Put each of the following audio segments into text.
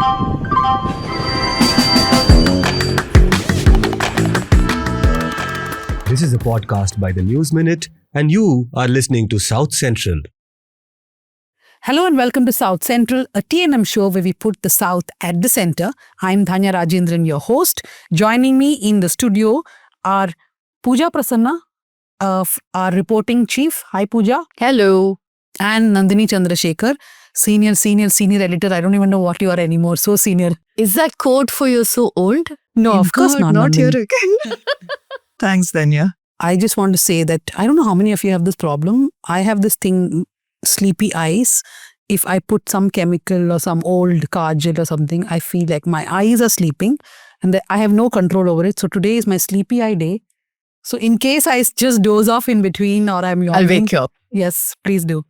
This is a podcast by the News Minute, and you are listening to South Central. Hello and welcome to South Central, a T&M show where we put the South at the center. I'm Dhanya, Rajendran, your host. Joining me in the studio are Pooja, Prasanna, our reporting chief. Hi, Pooja. Hello. And Nandini, Chandrasekhar, senior editor. I don't even know what you are anymore. So senior. Is that code for you're so old? No, of course not. Not Nandini. here again. Thanks, Dhanya. I just want to say that I don't know how many of you have this problem. I have this thing, sleepy eyes. If I put some chemical or some old kajal or something, I feel like my eyes are sleeping and I have no control over it. So today is my sleepy eye day. So in case I just doze off in between or I'm yawning. I'll wake you up. Yes, please do.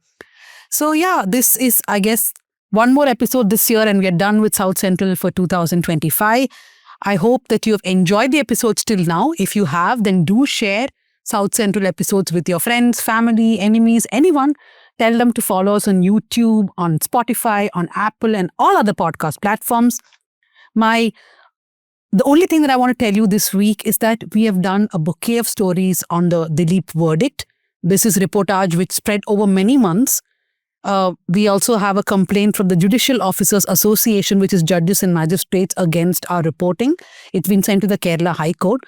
So yeah, this is, I guess, one more episode this year and we are done with South Central for 2025. I hope that you have enjoyed the episodes till now. If you have, then do share South Central episodes with your friends, family, enemies, anyone. Tell them to follow us on YouTube, on Spotify, on Apple and all other podcast platforms. The only thing that I want to tell you this week is that we have done a bouquet of stories on the Dilip verdict. This is reportage which spread over many months. We also have a complaint from the Judicial Officers Association, which is judges and magistrates, against our reporting. It's been sent to the Kerala High Court.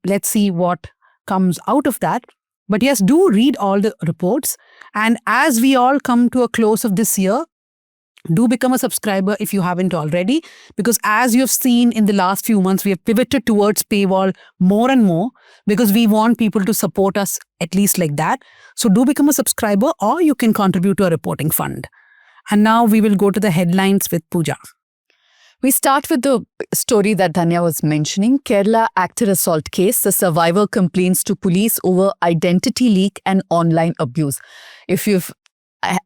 Let's see what comes out of that. But yes, do read all the reports. And as we all come to a close of this year, do become a subscriber if you haven't already. Because as you have seen in the last few months, we have pivoted towards paywall more and more because we want people to support us at least like that. So do become a subscriber or you can contribute to a reporting fund. And now we will go to the headlines with Pooja. We start with the story that Dhanya was mentioning. Kerala actor assault case. The survivor complains to police over identity leak and online abuse. If you've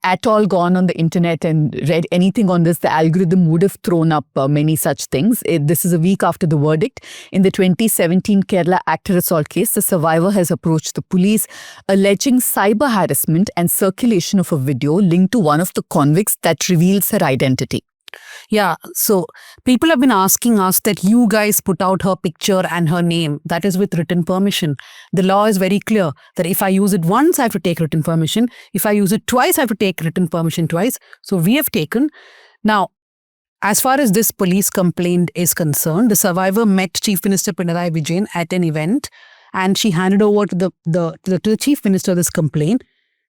at all gone on the internet and read anything on this, the algorithm would have thrown up many such things. This is a week after the verdict. In the 2017 Kerala actor assault case, the survivor has approached the police alleging cyber harassment and circulation of a video linked to one of the convicts that reveals her identity. Yeah, so people have been asking us that you guys put out her picture and her name. That is with written permission. The law is very clear that if I use it once, I have to take written permission. If I use it twice, I have to take written permission twice. So we have taken. Now, as far as this police complaint is concerned, the survivor met Chief Minister Pinarayi Vijayan at an event and she handed over to the Chief Minister this complaint.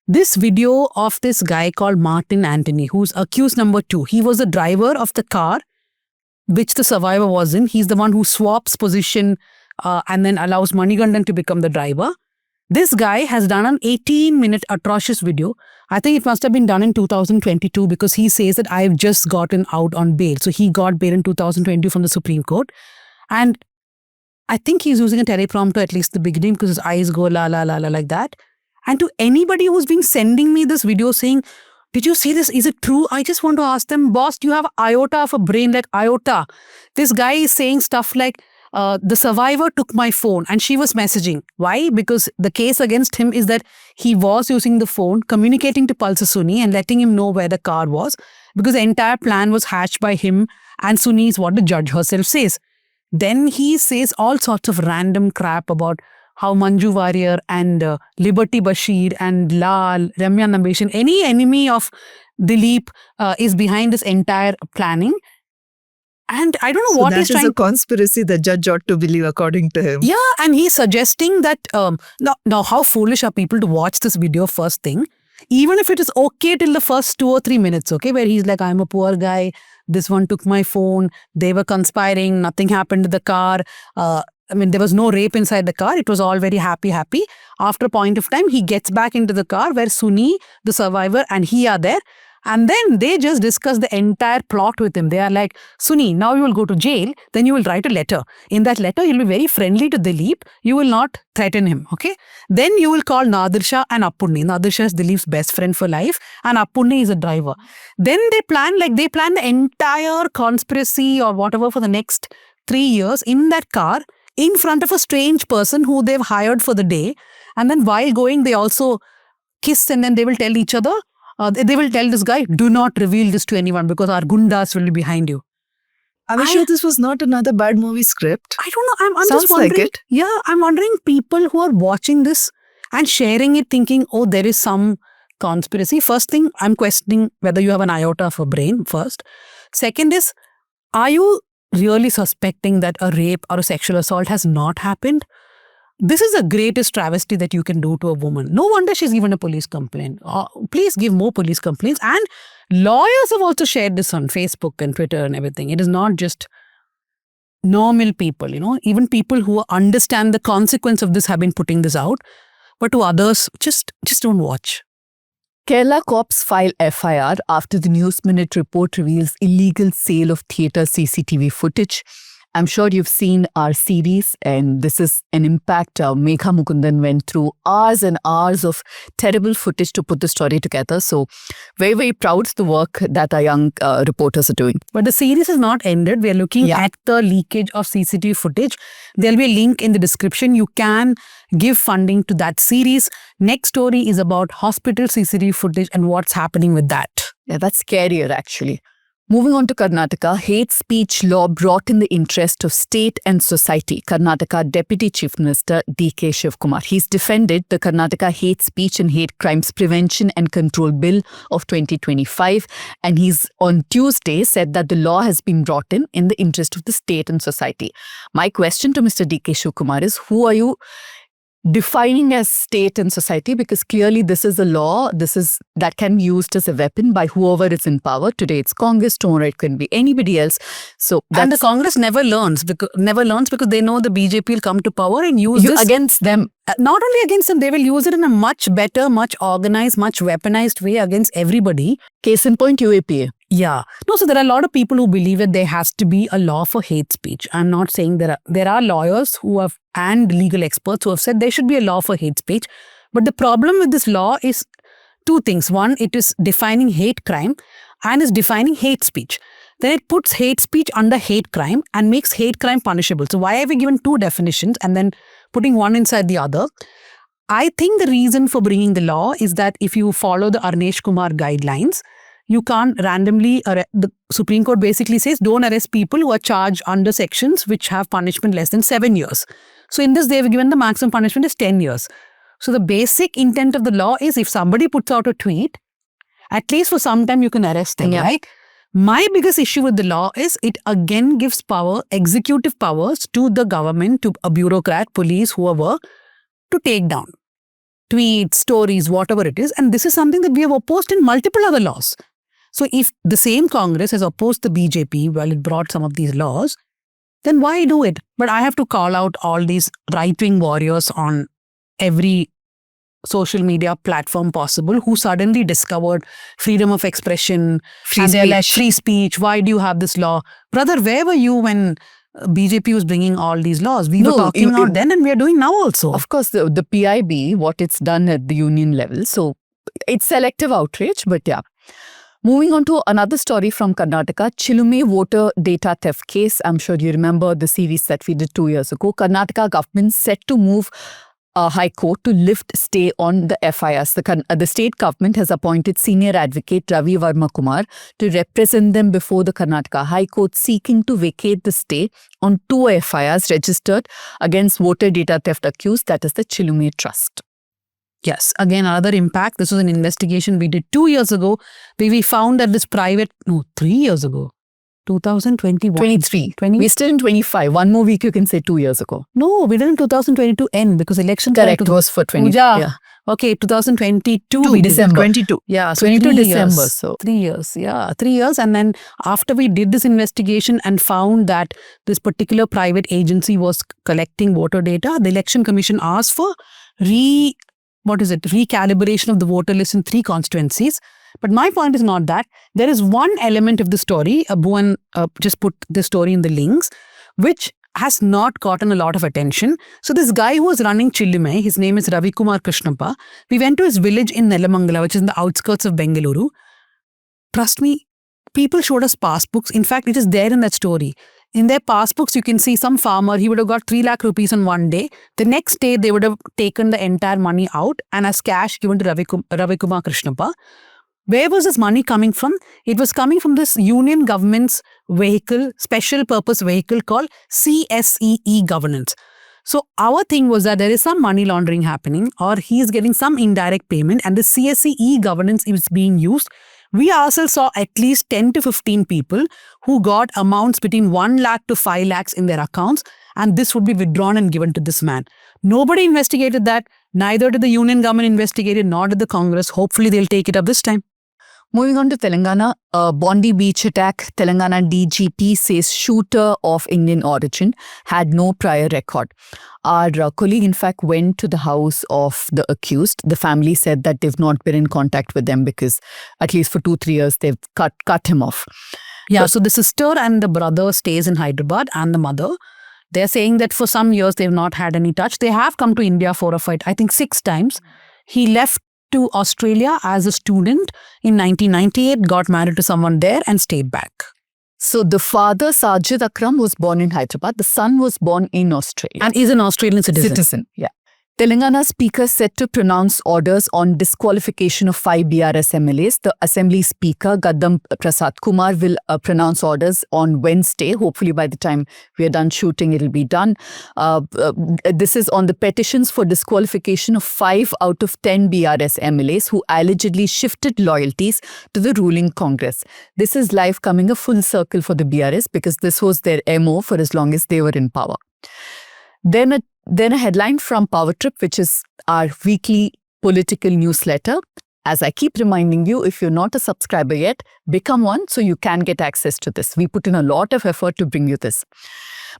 This video of this guy called Martin Anthony, who's accused number 2, he was the driver of the car which the survivor was in. He's the one who swaps position and then allows Manigandan to become the driver. This guy has done an 18-minute atrocious video. I think it must have been done in 2022 because he says that I've just gotten out on bail. So he got bail in 2022 from the Supreme Court. And I think he's using a teleprompter at least the beginning because his eyes go la la la la like that. And to anybody who's been sending me this video saying, did you see this? Is it true? I just want to ask them, boss, do you have iota of a brain like iota? This guy is saying stuff like, the survivor took my phone and she was messaging. Why? Because the case against him is that he was using the phone, communicating to Pulsar Suni and letting him know where the car was because the entire plan was hatched by him and Suni is what the judge herself says. Then he says all sorts of random crap about how Manju Warrior and Liberty Bashir and Lal, Ramya Nambeshan, any enemy of Dilip is behind this entire planning. And I don't know what he's trying. That is a conspiracy the judge ought to believe according to him. Yeah, and he's suggesting that, now how foolish are people to watch this video first thing? Even if it is okay till the first 2 or 3 minutes, okay, where he's like, I'm a poor guy, this one took my phone, they were conspiring, nothing happened to the car. There was no rape inside the car. It was all very happy. After a point of time, he gets back into the car where Suni, the survivor, and he are there. And then they just discuss the entire plot with him. They are like, Suni, now you will go to jail. Then you will write a letter. In that letter, you'll be very friendly to Dilip. You will not threaten him, okay? Then you will call Nadir Shah and Appunni. Nadir Shah is Dilip's best friend for life. And Appunni is a driver. Then they plan the entire conspiracy or whatever for the next 3 years in that car, in front of a strange person who they've hired for the day. And then while going, they also kiss and then they will tell each other, they will tell this guy, do not reveal this to anyone because our gundas will be behind you. Are we sure this was not another bad movie script? I don't know. I'm Sounds just wondering. like it. Yeah, I'm wondering people who are watching this and sharing it thinking, oh, there is some conspiracy. First thing, I'm questioning whether you have an iota of a brain first. Second is, are you really suspecting that a rape or a sexual assault has not happened? This is the greatest travesty that you can do to a woman. No wonder she's given a police complaint. Please give more police complaints. And lawyers have also shared this on Facebook and Twitter and everything. It is not just normal people, even people who understand the consequence of this have been putting this out. But to others, just don't watch. Kerala cops file FIR after the News Minute report reveals illegal sale of theatre CCTV footage. I'm sure you've seen our series, and this is an impact. Megha Mukundan went through hours and hours of terrible footage to put the story together. So very, very proud of the work that our young reporters are doing. But the series is not ended. We are looking at the leakage of CCTV footage. There'll be a link in the description. You can give funding to that series. Next story is about hospital CCTV footage and what's happening with that. Yeah, that's scarier actually. Moving on to Karnataka, hate speech law brought in the interest of state and society. Karnataka Deputy Chief Minister D.K. Shivkumar. He's defended the Karnataka Hate Speech and Hate Crimes Prevention and Control Bill of 2025. And he's on Tuesday said that the law has been brought in the interest of the state and society. My question to Mr. D.K. Shivkumar is, who are you defining as state and society? Because clearly this is a law that can be used as a weapon by whoever is in power. Today it's Congress, tomorrow it can be anybody else. So and the Congress never learns because they know the BJP will come to power and use this against them. Not only against them, they will use it in a much better, much organized, much weaponized way against everybody. Case in point, UAPA. Yeah. No, so there are a lot of people who believe that there has to be a law for hate speech. I'm not saying there are lawyers and legal experts who have said there should be a law for hate speech. But the problem with this law is two things. One, it is defining hate crime and is defining hate speech. Then it puts hate speech under hate crime and makes hate crime punishable. So why have we given two definitions and then putting one inside the other? I think the reason for bringing the law is that if you follow the Arnesh Kumar guidelines, you can't randomly, the Supreme Court basically says don't arrest people who are charged under sections which have punishment less than 7 years. So in this, they've given the maximum punishment is 10 years. So the basic intent of the law is if somebody puts out a tweet, at least for some time you can arrest them, right? My biggest issue with the law is it again gives executive powers to the government, to a bureaucrat, police, whoever, to take down tweets, stories, whatever it is. And this is something that we have opposed in multiple other laws. So if the same Congress has opposed the BJP while it brought some of these laws, then why do it? But I have to call out all these right-wing warriors on every social media platform possible who suddenly discovered freedom of expression, free speech. Why do you have this law? Brother, where were you when BJP was bringing all these laws? We were talking about then and we are doing now also. Of course, the PIB, what it's done at the union level. So it's selective outrage, but yeah. Moving on to another story from Karnataka, Chilume voter data theft case. I'm sure you remember the series that we did 2 years ago. Karnataka government set to move High Court to lift stay on the FIRs. The state government has appointed senior advocate Ravi Varma Kumar to represent them before the Karnataka High Court, seeking to vacate the stay on 2 FIRs registered against voter data theft accused, that is the Chilume Trust. Yes, again, another impact. This was an investigation we did 2 years ago where we found that this 3 years ago. 2021. 23. We're still in 25. One more week you can say 2 years ago. No, we did in 2022 end because election. Correct, was for 20. Pooja. Yeah. Okay, 2022 we did. December. 22. Yeah, so 22 3 December. Years. So 3 years. Yeah, 3 years. And then after we did this investigation and found that this particular private agency was collecting voter data, the Election Commission asked for recalibration of the voter list in 3 constituencies. But my point is not that. There is one element of the story, Bhuvan just put the story in the links, which has not gotten a lot of attention. So this guy who was running Chilume, his name is Ravi Kumar Krishnappa. We went to his village in Nelamangala, which is in the outskirts of Bengaluru. Trust me, people showed us passbooks. In fact, it is there in that story. In their passbooks, you can see some farmer, he would have got 3 lakh rupees on one day. The next day, they would have taken the entire money out and as cash given to Ravi Kumar Krishnappa. Where was this money coming from? It was coming from this union government's vehicle, special purpose vehicle called CSEE governance. So our thing was that there is some money laundering happening, or he is getting some indirect payment, and the CSEE governance is being used. We ourselves saw at least 10 to 15 people who got amounts between 1 lakh to 5 lakhs in their accounts, and this would be withdrawn and given to this man. Nobody investigated that. Neither did the union government investigate it, nor did the Congress. Hopefully they'll take it up this time. Moving on to Telangana, Bondi Beach attack. Telangana DGP says shooter of Indian origin had no prior record. Our colleague, in fact, went to the house of the accused. The family said that they've not been in contact with them because at least for 2-3 years they've cut him off. Yeah, so the sister and the brother stays in Hyderabad, and the mother. They're saying that for some years they've not had any touch. They have come to India 4 or 5, I think 6 times. He left to Australia as a student in 1998, got married to someone there and stayed back. So the father, Sajid Akram, was born in Hyderabad. The son was born in Australia. And is an Australian citizen. Yeah. Telangana speaker set to pronounce orders on disqualification of 5 BRS MLAs. The assembly speaker, Gaddam Prasad Kumar, will pronounce orders on Wednesday. Hopefully by the time we are done shooting, it'll be done. This is on the petitions for disqualification of 5 out of 10 BRS MLAs who allegedly shifted loyalties to the ruling Congress. This is life coming a full circle for the BRS because this was their MO for as long as they were in power. Then a headline from Power Trip, which is our weekly political newsletter. As I keep reminding you, if you're not a subscriber yet, become one so you can get access to this. We put in a lot of effort to bring you this.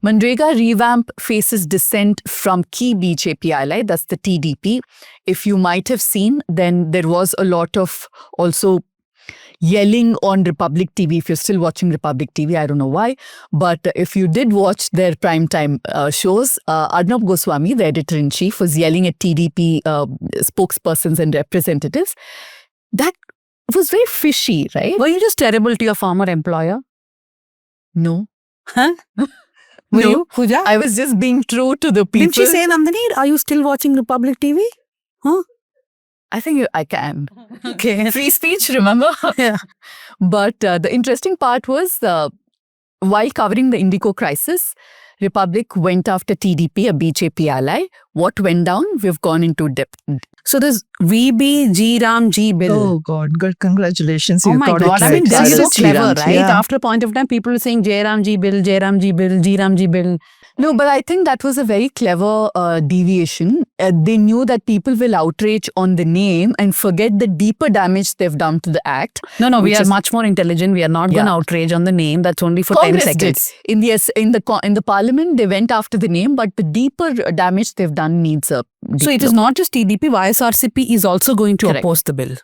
MNREGA revamp faces dissent from key BJP ally, that's the TDP. If you might have seen, then there was a lot of also yelling on Republic TV. If you're still watching Republic TV, I don't know why. But if you did watch their primetime shows, Arnab Goswami, the editor-in-chief, was yelling at TDP spokespersons and representatives. That was very fishy, right? Were you just terrible to your former employer? No. Huh? Were No. you, Pooja? I was just being true to the people. Didn't she say, Nandini, are you still watching Republic TV? Huh? I think I can. Okay. Free speech, remember? Yeah. But the interesting part was while covering the Indigo crisis, Republic went after TDP, a BJP ally. What went down? We've gone into depth. So this VB G Ram G Bill. Oh God, good, congratulations. Oh You my got God, it I mean, right. they're so Cyrus clever, G-Ram, right? yeah. After a point of time, people were saying J Ram G Bill, J Ram G Bill, G Ram G Bill. No, but I think that was a very clever deviation. They knew that people will outrage on the name and forget the deeper damage they've done to the act. No, we Which are is- much more intelligent. We are not going to Yeah. outrage on the name. That's only for Congress 10 did. seconds. In the parliament, they went after the name, but the deeper damage they've done needs a deep So it is look. not just TDP. YSRCP is also going to Correct. oppose the bill.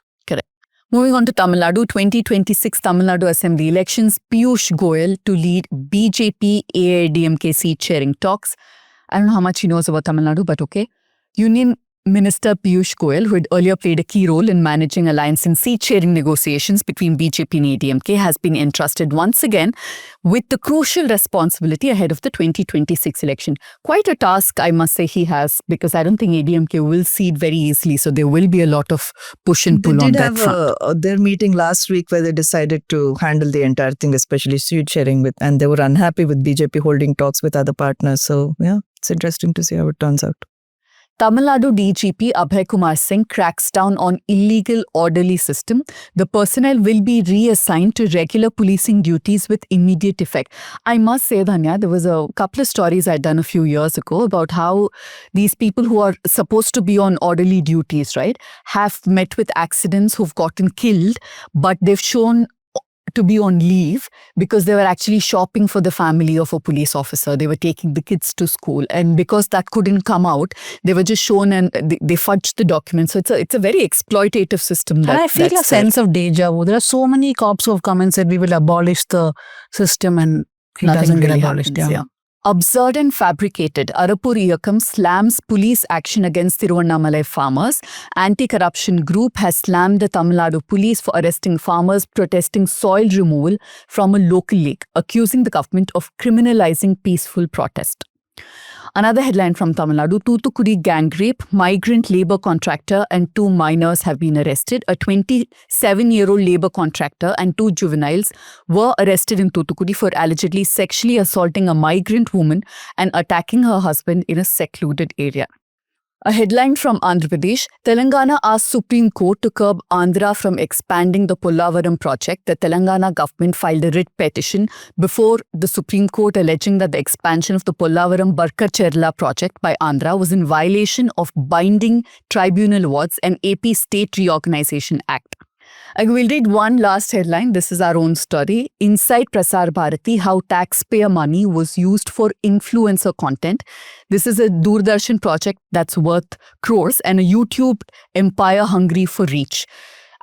Moving on to Tamil Nadu, 2026 Tamil Nadu Assembly elections, Piyush Goyal to lead BJP AIDMK seat sharing talks. I don't know how much he knows about Tamil Nadu, but okay. Union Minister Piyush Goyal, who had earlier played a key role in managing alliance and seat-sharing negotiations between BJP and ADMK, has been entrusted once again with the crucial responsibility ahead of the 2026 election. Quite a task, I must say, he has, because I don't think ADMK will cede very easily, so there will be a lot of push and pull They on did that front. have their meeting last week where they decided to handle the entire thing, especially seat sharing with, and they were unhappy with BJP holding talks with other partners. So yeah, it's interesting to see how it turns out. Tamil Nadu DGP Abhay Kumar Singh cracks down on illegal orderly system. The personnel will be reassigned to regular policing duties with immediate effect. I must say, Dhanya, there was a couple of stories I'd done a few years ago about how these people who are supposed to be on orderly duties, right, have met with accidents, who've gotten killed, but they've shown to be on leave because they were actually shopping for the family of a police officer. They were taking the kids to school, and because that couldn't come out, they were just shown and they fudged the documents. So it's a very exploitative system. And I feel a sense of deja vu. There are so many cops who have come and said we will abolish the system, and it nothing doesn't get really abolished. happens, Yeah. Absurd and fabricated. Arapur Iyakam slams police action against Tiruvannamalai farmers. Anti-corruption group has slammed the Tamil Nadu police for arresting farmers protesting soil removal from a local lake, accusing the government of criminalizing peaceful protest. Another headline from Tamil Nadu, Thoothukudi gang rape, migrant labour contractor and 2 minors have been arrested. A 27-year-old labour contractor and 2 juveniles were arrested in Thoothukudi for allegedly sexually assaulting a migrant woman and attacking her husband in a secluded area. A headline from Andhra Pradesh, Telangana asked Supreme Court to curb Andhra from expanding the Pollavaram project. The Telangana government filed a writ petition before the Supreme Court alleging that the expansion of the Pollavaram Barkar-Cherla project by Andhra was in violation of binding tribunal awards and AP State Reorganization Act. I will read one last headline. This is our own story. Inside Prasar Bharati, how taxpayer money was used for influencer content. This is a Doordarshan project that's worth crores and a YouTube empire hungry for reach.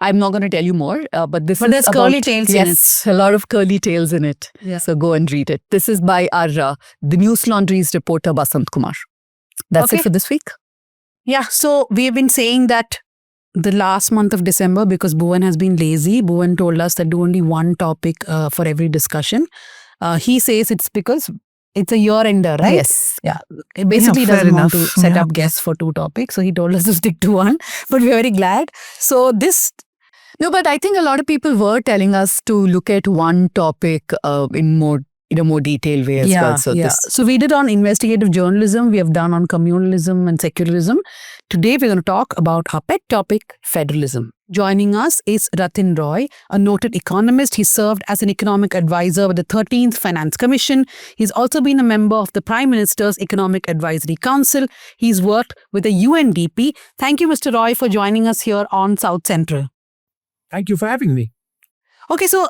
I'm not going to tell you more, but this is there's about, curly tails in it. yes, a lot of curly tails in it. Yeah. So go and read it. This is by our the Newslaundry's reporter Basant Kumar. That's Okay. it for this week. Yeah, so we've been saying that the last month of December, because Bhuvan has been lazy, Bhuvan told us that do only one topic for every discussion. He says it's because it's a year-ender, right? Yes. Yeah. Basically, he fair doesn't want to enough. set Yeah. up guests for 2 topics, so he told us to stick to one. But we're very glad. So this, No, but I think a lot of people were telling us to look at one topic in a more detailed way as well. So yeah. this So we did on investigative journalism, we have done on communalism and secularism. Today we're going to talk about our pet topic, federalism. Joining us is Rathin Roy, a noted economist. He served as an economic advisor with the 13th Finance Commission. He's also been a member of the Prime Minister's Economic Advisory Council. He's worked with the UNDP. Thank you, Mr. Roy, for joining us here on South Central. Thank you for having me. Okay, so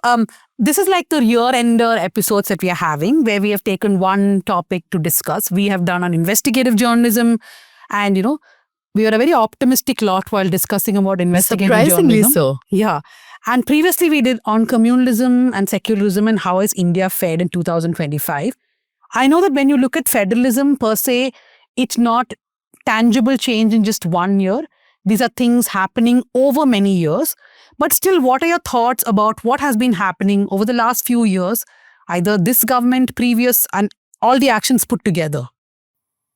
this is like the year-ender episodes that we are having, where we have taken one topic to discuss. We have done on investigative journalism, and we were a very optimistic lot while discussing about investigative surprisingly journalism. so. Yeah. And previously we did on communalism and secularism and how has India fared in 2025. I know that when you look at federalism per se, it's not tangible change in just 1 year. These are things happening over many years. But still, what are your thoughts about what has been happening over the last few years, either this government, previous, and all the actions put together?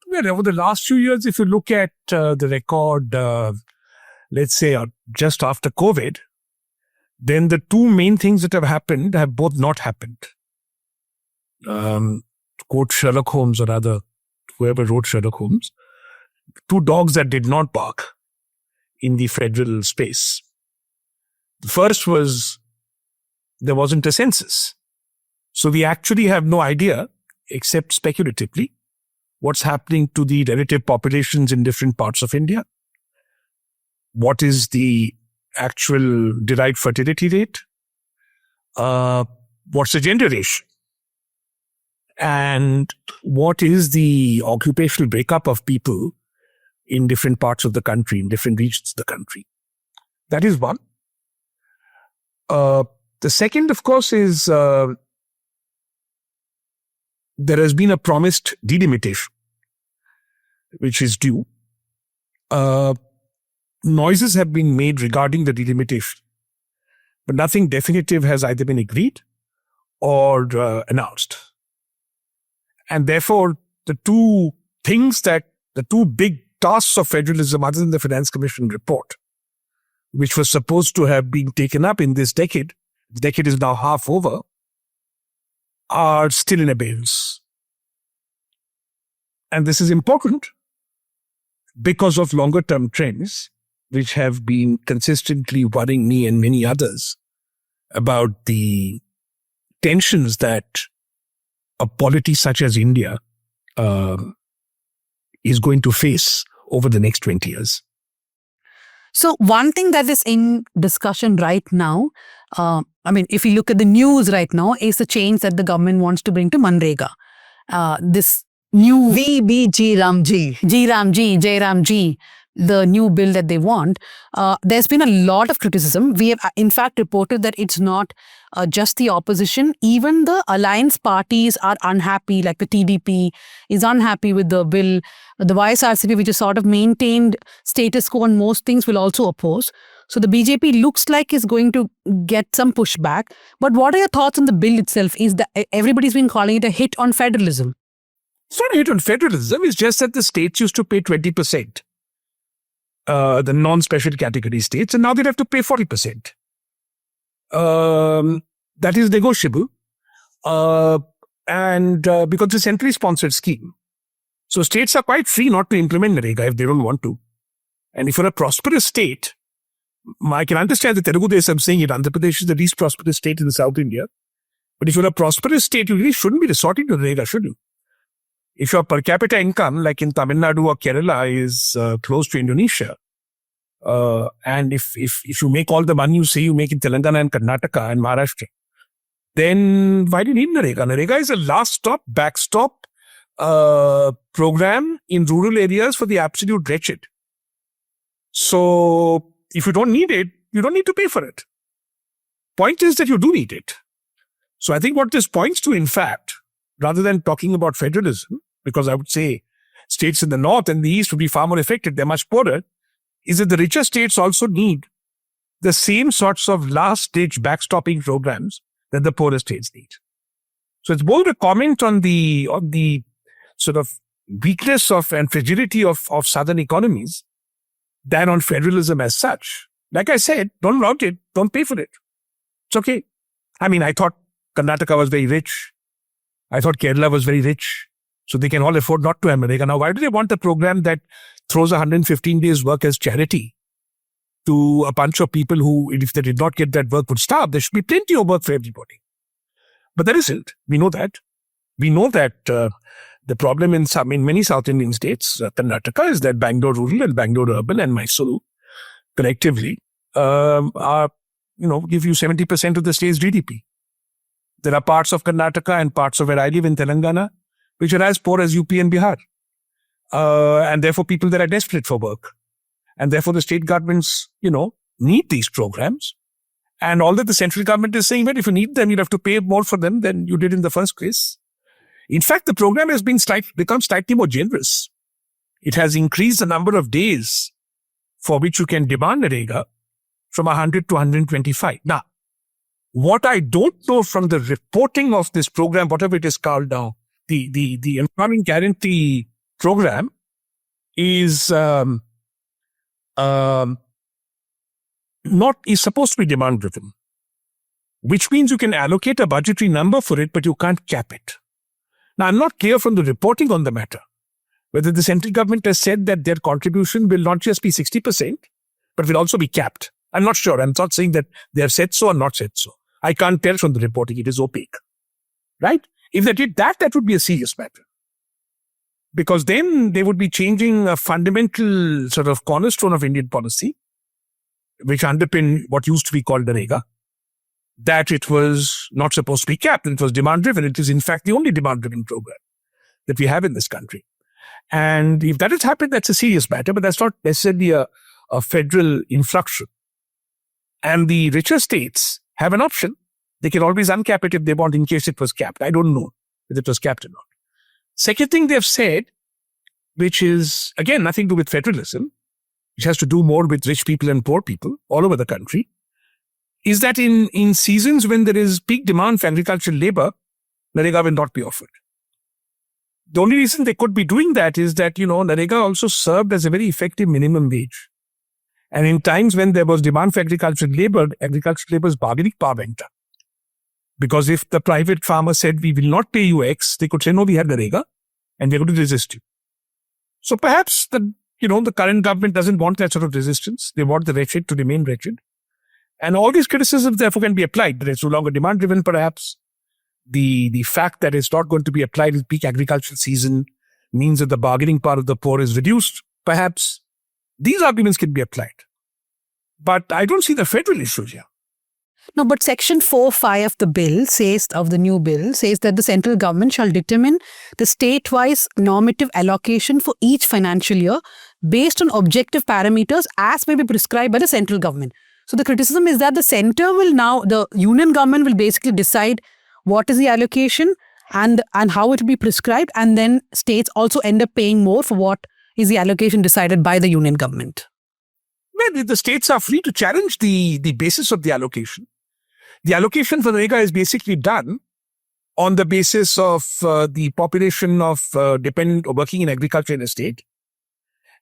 Well, over the last few years, if you look at the record, let's say just after COVID, then the 2 main things that have happened have both not happened. To quote Sherlock Holmes, or rather, whoever wrote Sherlock Holmes, 2 dogs that did not bark in the federal space. The first was there wasn't a census. So we actually have no idea, except speculatively, what's happening to the relative populations in different parts of India. What is the actual derived fertility rate? What's the gender ratio? And what is the occupational breakup of people in different parts of the country, in different regions of the country? That is one. The second, of course, is there has been a promised delimitation, which is due. Noises have been made regarding the delimitation, but nothing definitive has either been agreed or announced. And therefore, the 2 big tasks of federalism, other than the Finance Commission report, which was supposed to have been taken up in this decade, the decade is now half over, are still in abeyance. And this is important because of longer term trends, which have been consistently worrying me and many others about the tensions that a polity such as India is going to face over the next 20 years. So one thing that is in discussion right now, if you look at the news right now, is the change that the government wants to bring to MNREGA. This new VBG Ramji. Jai Ramji, the new bill that they want. There's been a lot of criticism. We have in fact reported that it's not just the opposition. Even the alliance parties are unhappy, like the TDP is unhappy with the bill. The YSRCP, which has sort of maintained status quo on most things, will also oppose. So the BJP looks like is going to get some pushback. But what are your thoughts on the bill itself? Is that everybody's been calling it a hit on federalism? It's not a hit on federalism. It's just that the states used to pay 20%, the non-special category states, and now they'd have to pay 40%. That is negotiable. And because it's a centrally sponsored scheme. So states are quite free not to implement NREGA if they don't want to. And if you're a prosperous state, I can understand the Telugu Desam saying it, Andhra Pradesh is the least prosperous state in South India. But if you're a prosperous state, you really shouldn't be resorting to NREGA, should you? If your per capita income, like in Tamil Nadu or Kerala, is close to Indonesia, and if you make all the money you say you make in Telangana and Karnataka and Maharashtra, then why do you need NREGA? NREGA is a last stop, backstop program in rural areas for the absolute wretched. So if you don't need it, you don't need to pay for it. Point is that you do need it. So I think what this points to, in fact, rather than talking about federalism, because I would say states in the north and the east would be far more affected, they're much poorer, is that the richer states also need the same sorts of last-stage backstopping programs that the poorer states need. So it's both a comment on the sort of weakness of and fragility of southern economies than on federalism as such. Like I said, don't want it, don't pay for it. It's okay. I mean, I thought Karnataka was very rich. I thought Kerala was very rich. So they can all afford not to have NREGA. Now, why do they want a program that throws 115 days work as charity to a bunch of people who, if they did not get that work, would starve? There should be plenty of work for everybody. But there isn't. We know that. We know that the problem in many South Indian states, Karnataka, is that Bangalore rural and Bangalore urban and Mysuru collectively are, give you 70% of the state's GDP. There are parts of Karnataka and parts of where I live in Telangana, which are as poor as UP and Bihar. And therefore people that are desperate for work. And therefore the state governments, need these programs. And all that the central government is saying, well, if you need them, you'll have to pay more for them than you did in the first place. In fact, the program has become slightly more generous. It has increased the number of days for which you can demand NREGA from 100 to 125. Now, what I don't know from the reporting of this program, whatever it is called now, the Employment Guarantee Program is supposed to be demand driven, which means you can allocate a budgetary number for it, but you can't cap it. Now, I'm not clear from the reporting on the matter whether the central government has said that their contribution will not just be 60%, but will also be capped. I'm not sure. I'm not saying that they have said so or not said so. I can't tell from the reporting. It is opaque. Right? If they did that, that would be a serious matter. Because then they would be changing a fundamental sort of cornerstone of Indian policy, which underpin what used to be called NREGA, that it was not supposed to be capped, and it was demand-driven. It is, in fact, the only demand-driven program that we have in this country. And if that has happened, that's a serious matter, but that's not necessarily a federal infraction. And the richer states have an option. They can always uncap it if they want in case it was capped. I don't know if it was capped or not. Second thing they've said, which is, again, nothing to do with federalism, which has to do more with rich people and poor people all over the country, is that in seasons when there is peak demand for agricultural labor, NREGA will not be offered. The only reason they could be doing that is that, NREGA also served as a very effective minimum wage. And in times when there was demand for agricultural labor's bargaining power went up. Because if the private farmer said, we will not pay you X, they could say, no, we have NREGA, and we're going to resist you. So perhaps the current government doesn't want that sort of resistance. They want the wretched to remain wretched. And all these criticisms, therefore, can be applied. That it's no longer demand-driven, perhaps. The fact that it's not going to be applied in peak agricultural season means that the bargaining power of the poor is reduced, perhaps. These arguments can be applied. But I don't see the federal issue here. No, but Section 4.5 of the bill of the new bill says that the central government shall determine the state-wise normative allocation for each financial year based on objective parameters as may be prescribed by the central government. So the criticism is that the union government will basically decide what is the allocation and how it will be prescribed, and then states also end up paying more for what is the allocation decided by the union government. Well, the states are free to challenge the basis of the allocation. The allocation for NREGA is basically done on the basis of the population of dependent or working in agriculture in a state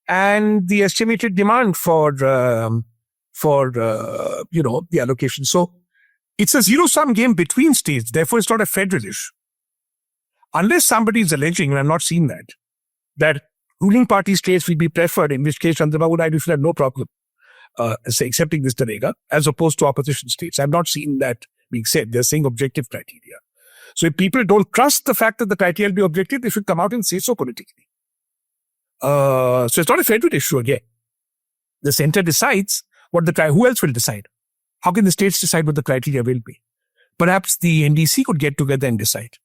and the estimated demand for the allocation. So it's a zero-sum game between states. Therefore, it's not a federal issue. Unless somebody is alleging, and I've not seen that ruling party states will be preferred, in which case Chandrababu Naidu should have no problem accepting this MNREGA, as opposed to opposition states. I've not seen that being said. They're saying objective criteria. So if people don't trust the fact that the criteria will be objective, they should come out and say so politically. So it's not a federal issue again. The center decides who else will decide? How can the states decide what the criteria will be? Perhaps the NDC could get together and decide.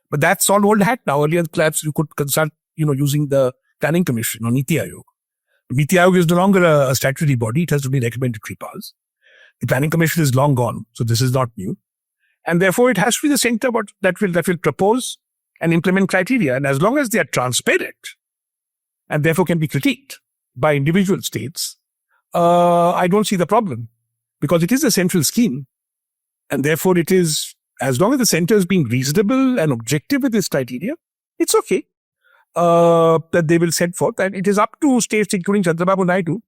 But that's all old hat now. Earlier, perhaps you could consult, using the Planning Commission or Niti Aayog. Niti Aayog is no longer a statutory body. It has only recommendatory powers. The Planning Commission is long gone, so this is not new. And therefore, it has to be the center that will propose and implement criteria. And as long as they are transparent and therefore can be critiqued by individual states, I don't see the problem, because it is a central scheme. And therefore, it is, as long as the center is being reasonable and objective with this criteria, it's okay that they will set forth. And it is up to states, including Chandrababu Naidu,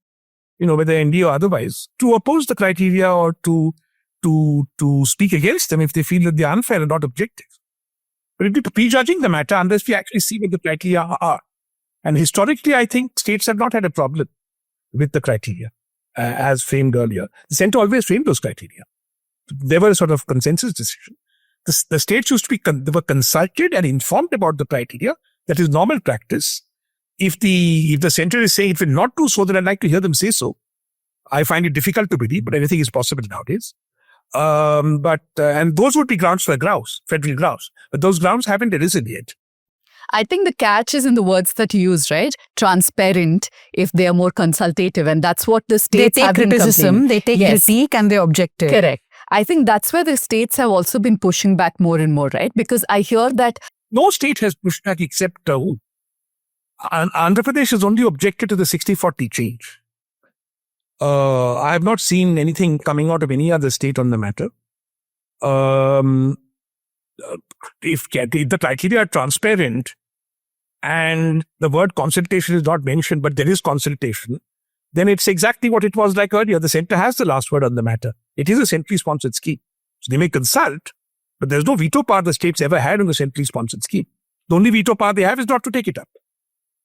whether ND or otherwise, to oppose the criteria or to speak against them if they feel that they are unfair and not objective. But it would be prejudging the matter unless we actually see what the criteria are. And historically, I think states have not had a problem with the criteria as framed earlier. The center always framed those criteria. There was a sort of consensus decision. The states used to be they were consulted and informed about the criteria. That is normal practice. If the center is saying it will not do so, then I'd like to hear them say so. I find it difficult to believe, but anything is possible nowadays. And those would be grounds for grouse, federal grouse. But those grounds haven't arisen yet. I think the catch is in the words that you use, right? Transparent, if they are more consultative. And that's what the states have been criticism, they take Yes. critique and they're objective. Correct. I think that's where the states have also been pushing back more and more, right? Because I hear that No state has pushed back except Andhra Pradesh has only objected to the 60-40 change. I have not seen anything coming out of any other state on the matter. If the criteria are transparent and the word consultation is not mentioned, but there is consultation, then it's exactly what it was like earlier. The center has the last word on the matter. It is a centrally sponsored scheme. So they may consult, but there's no veto power the states ever had on the centrally sponsored scheme. The only veto power they have is not to take it up.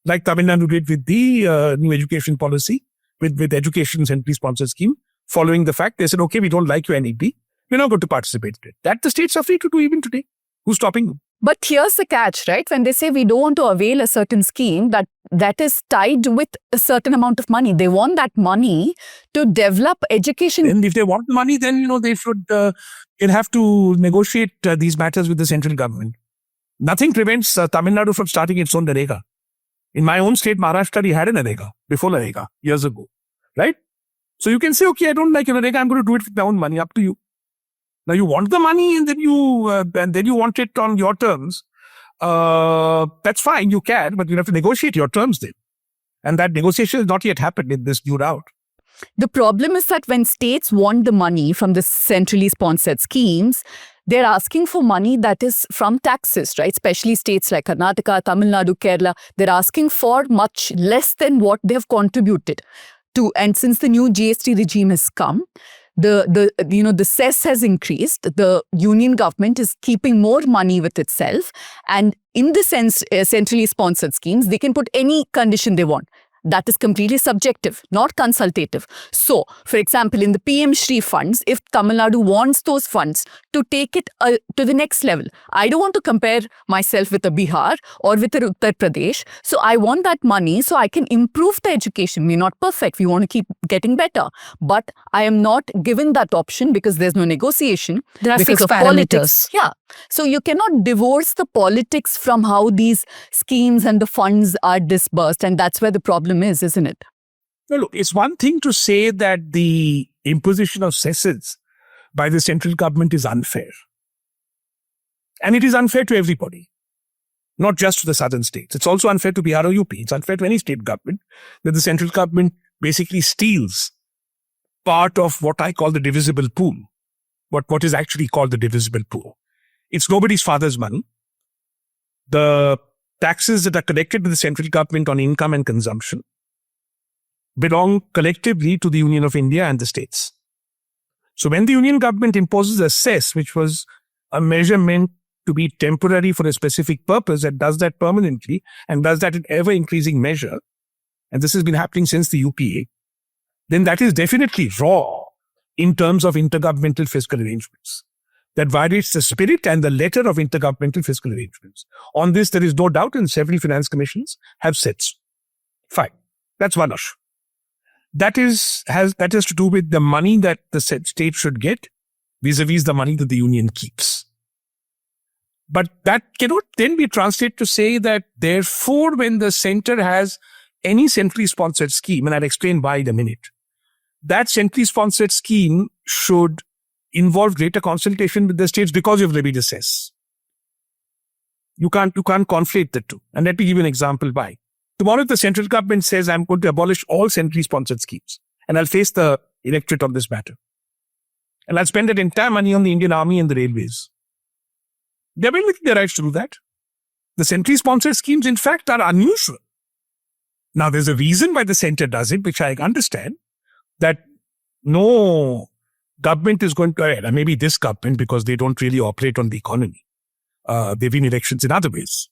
Like Tamil Nadu did with the new education policy, with education centrally sponsored scheme, following the fact they said, okay, we don't like your NEP, we're not going to participate in it. That the states are free to do even today. Who's stopping them? But here's the catch, right? When they say we don't want to avail a certain scheme that is tied with a certain amount of money, they want that money to develop education. And if they want money, then they should they'll have to negotiate these matters with the central government. Nothing prevents Tamil Nadu from starting its own MNREGA. In my own state, Maharashtra, we had an MNREGA before MNREGA years ago, right? So you can say, okay, I don't like MNREGA, I'm going to do it with my own money. Up to you. Now you want the money and then you want it on your terms. That's fine, you can, but you have to negotiate your terms then. And that negotiation has not yet happened in this new round. The problem is that when states want the money from the centrally sponsored schemes, they're asking for money that is from taxes, right? Especially states like Karnataka, Tamil Nadu, Kerala. They're asking for much less than what they have contributed to. And since the new GST regime has come, the cess has increased. The union government is keeping more money with itself. And in the centrally sponsored schemes, they can put any condition they want. That is completely subjective, not consultative. So, for example, in the PM Shri funds, if Tamil Nadu wants those funds to take it to the next level, I don't want to compare myself with a Bihar or with a Uttar Pradesh. So, I want that money so I can improve the education. We're not perfect. We want to keep getting better. But I am not given that option because there's no negotiation. There are because fixed of parameters. Politics. Yeah. So, you cannot divorce the politics from how these schemes and the funds are disbursed. And that's where the problem is, isn't it? No, look, it's one thing to say that the imposition of cesses by the central government is unfair. And it is unfair to everybody, not just to the southern states. It's also unfair to Bihar or UP. It's unfair to any state government that the central government basically steals part of what I call the divisible pool, what is actually called the divisible pool. It's nobody's father's money. The taxes that are collected by the central government on income and consumption belong collectively to the Union of India and the states. So when the union government imposes a cess, which was a measure meant to be temporary for a specific purpose, that does that permanently and does that in ever-increasing measure, and this has been happening since the UPA, then that is definitely wrong in terms of intergovernmental fiscal arrangements. That violates the spirit and the letter of intergovernmental fiscal arrangements. On this, there is no doubt, and several finance commissions have said so. Fine. That's one issue. That has to do with the money that the state should get vis-a-vis the money that the union keeps. But that cannot then be translated to say that, therefore, when the center has any centrally sponsored scheme, and I'll explain why in a minute, that centrally sponsored scheme should involve greater consultation with the states because you've levied a cess. You can't conflate the two. And let me give you an example why. Tomorrow, the central government says, I'm going to abolish all centrally sponsored schemes, and I'll face the electorate on this matter. And I'll spend that entire money on the Indian Army and the railways. They're well within their rights to do that. The centrally sponsored schemes, in fact, are unusual. Now, there's a reason why the center does it, which I understand, that no government is going to, and maybe this government, because they don't really operate on the economy. They win elections in other ways,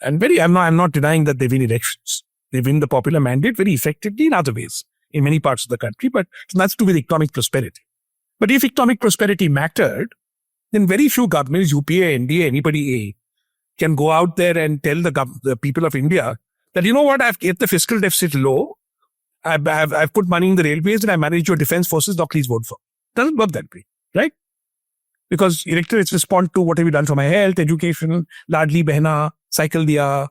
and I'm not denying that they win elections. They win the popular mandate very effectively in other ways, in many parts of the country, but that's to do with economic prosperity. But if economic prosperity mattered, then very few governments, UPA, NDA, anybody can go out there and tell the people of India that, you know what, I've kept the fiscal deficit low, I've put money in the railways and I manage your defense forces, now please vote for. It doesn't work that way, right? Because electorates respond to what have you done for my health, education, Ladli Behna, cycle diya,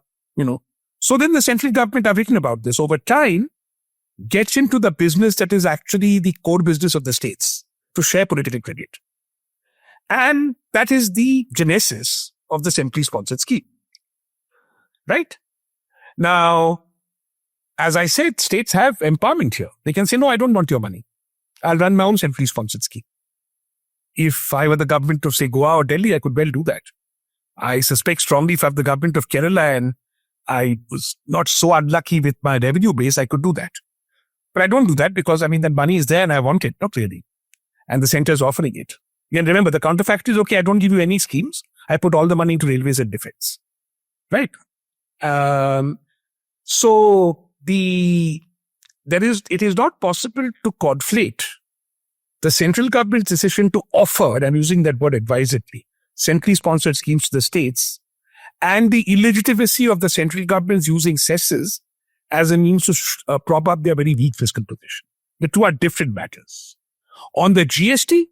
So then the central government, I've written about this, over time, gets into the business that is actually the core business of the states, to share political credit. And that is the genesis of the centrally sponsored scheme. Right? Now, as I said, states have empowerment here. They can say, no, I don't want your money. I'll run my own centrally sponsored scheme. If I were the government of, say, Goa or Delhi, I could well do that. I suspect strongly if I'm the government of Kerala and I was not so unlucky with my revenue base, I could do that. But I don't do that because, that money is there and I want it, not really. And the center is offering it. And remember, the counterfactual is, okay, I don't give you any schemes. I put all the money into railways and defense. Right? So it is not possible to conflate the central government's decision to offer, and I'm using that word advisedly, centrally sponsored schemes to the states, and the illegitimacy of the central government's using cesses as a means to prop up their very weak fiscal position. The two are different matters. On the GST,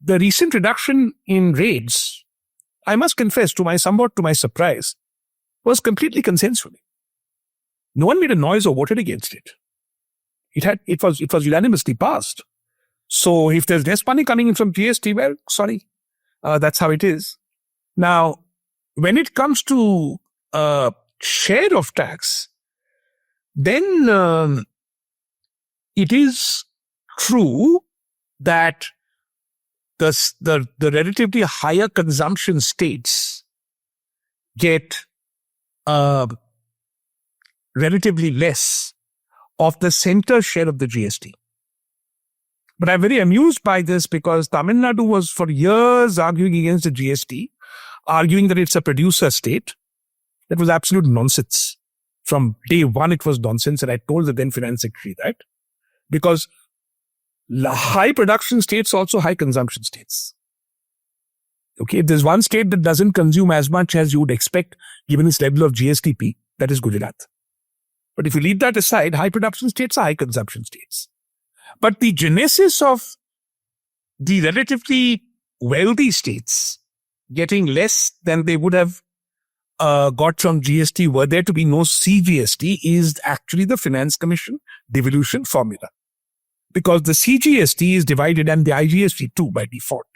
the recent reduction in rates, I must confess, somewhat to my surprise, was completely consensual. No one made a noise or voted against it. It was unanimously passed. So if there's less money coming in from GST, well, sorry, that's how it is. Now, when it comes to share of tax, then it is true that the relatively higher consumption states get relatively less of the center share of the GST. But I'm very amused by this because Tamil Nadu was for years arguing against the GST, arguing that it's a producer state. That was absolute nonsense. From day one, it was nonsense. And I told the then finance secretary that. Because high production states also high consumption states. Okay, if there's one state that doesn't consume as much as you would expect given its level of GSTP, that is Gujarat. But if you leave that aside, high production states are high consumption states. But the genesis of the relatively wealthy states getting less than they would have got from GST were there to be no CGST is actually the Finance Commission devolution formula. Because the CGST is divided, and the IGST too by default,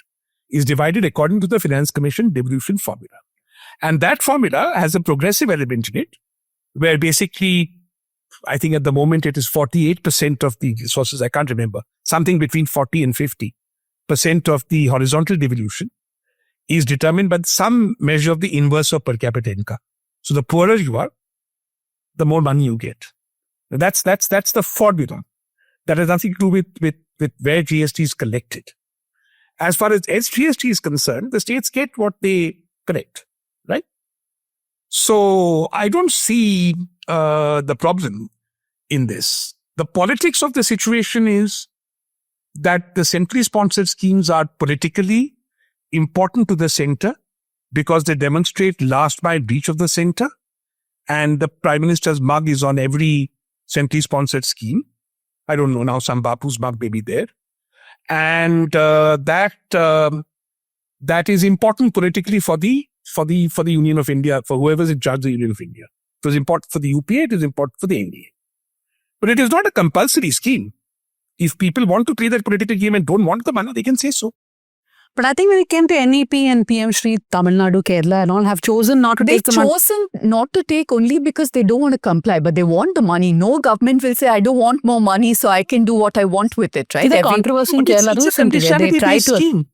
is divided according to the Finance Commission devolution formula. And that formula has a progressive element in it, where basically, I think at the moment it is 48% of the sources, I can't remember, something between 40 and 50% of the horizontal devolution is determined by some measure of the inverse of per capita income. So the poorer you are, the more money you get. That's the formula. That has nothing to do with where GST is collected. As far as GST is concerned, the states get what they collect, right? So I don't see the problem in this. The politics of the situation is that the centrally sponsored schemes are politically important to the center because they demonstrate last mile reach of the center, and the Prime Minister's mug is on every centrally sponsored scheme. I don't know now, some Bapu's mug may be there. And that is important politically for the Union of India, for whoever's in charge of the Union of India. It was important for the UPA, it is important for the NDA. But it is not a compulsory scheme. If people want to play that political game and don't want the money, they can say so. But I think when it came to NEP and PM Shri, Tamil Nadu, Kerala and all have chosen not to take the money. They've chosen not to take only because they don't want to comply, but they want the money. No government will say, I don't want more money, so I can do what I want with it, right? The controversy in Kerala it's a recently, they tried to... scheme.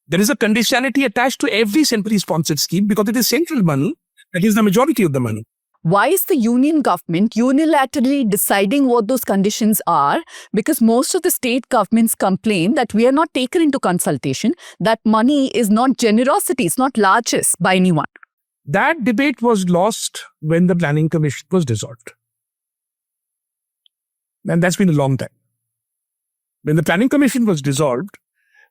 There is a conditionality attached to every centrally sponsored scheme because it is central money that is the majority of the money. Why is the union government unilaterally deciding what those conditions are? Because most of the state governments complain that we are not taken into consultation, that money is not generosity, it's not largesse by anyone. That debate was lost when the Planning Commission was dissolved. And that's been a long time. When the Planning Commission was dissolved,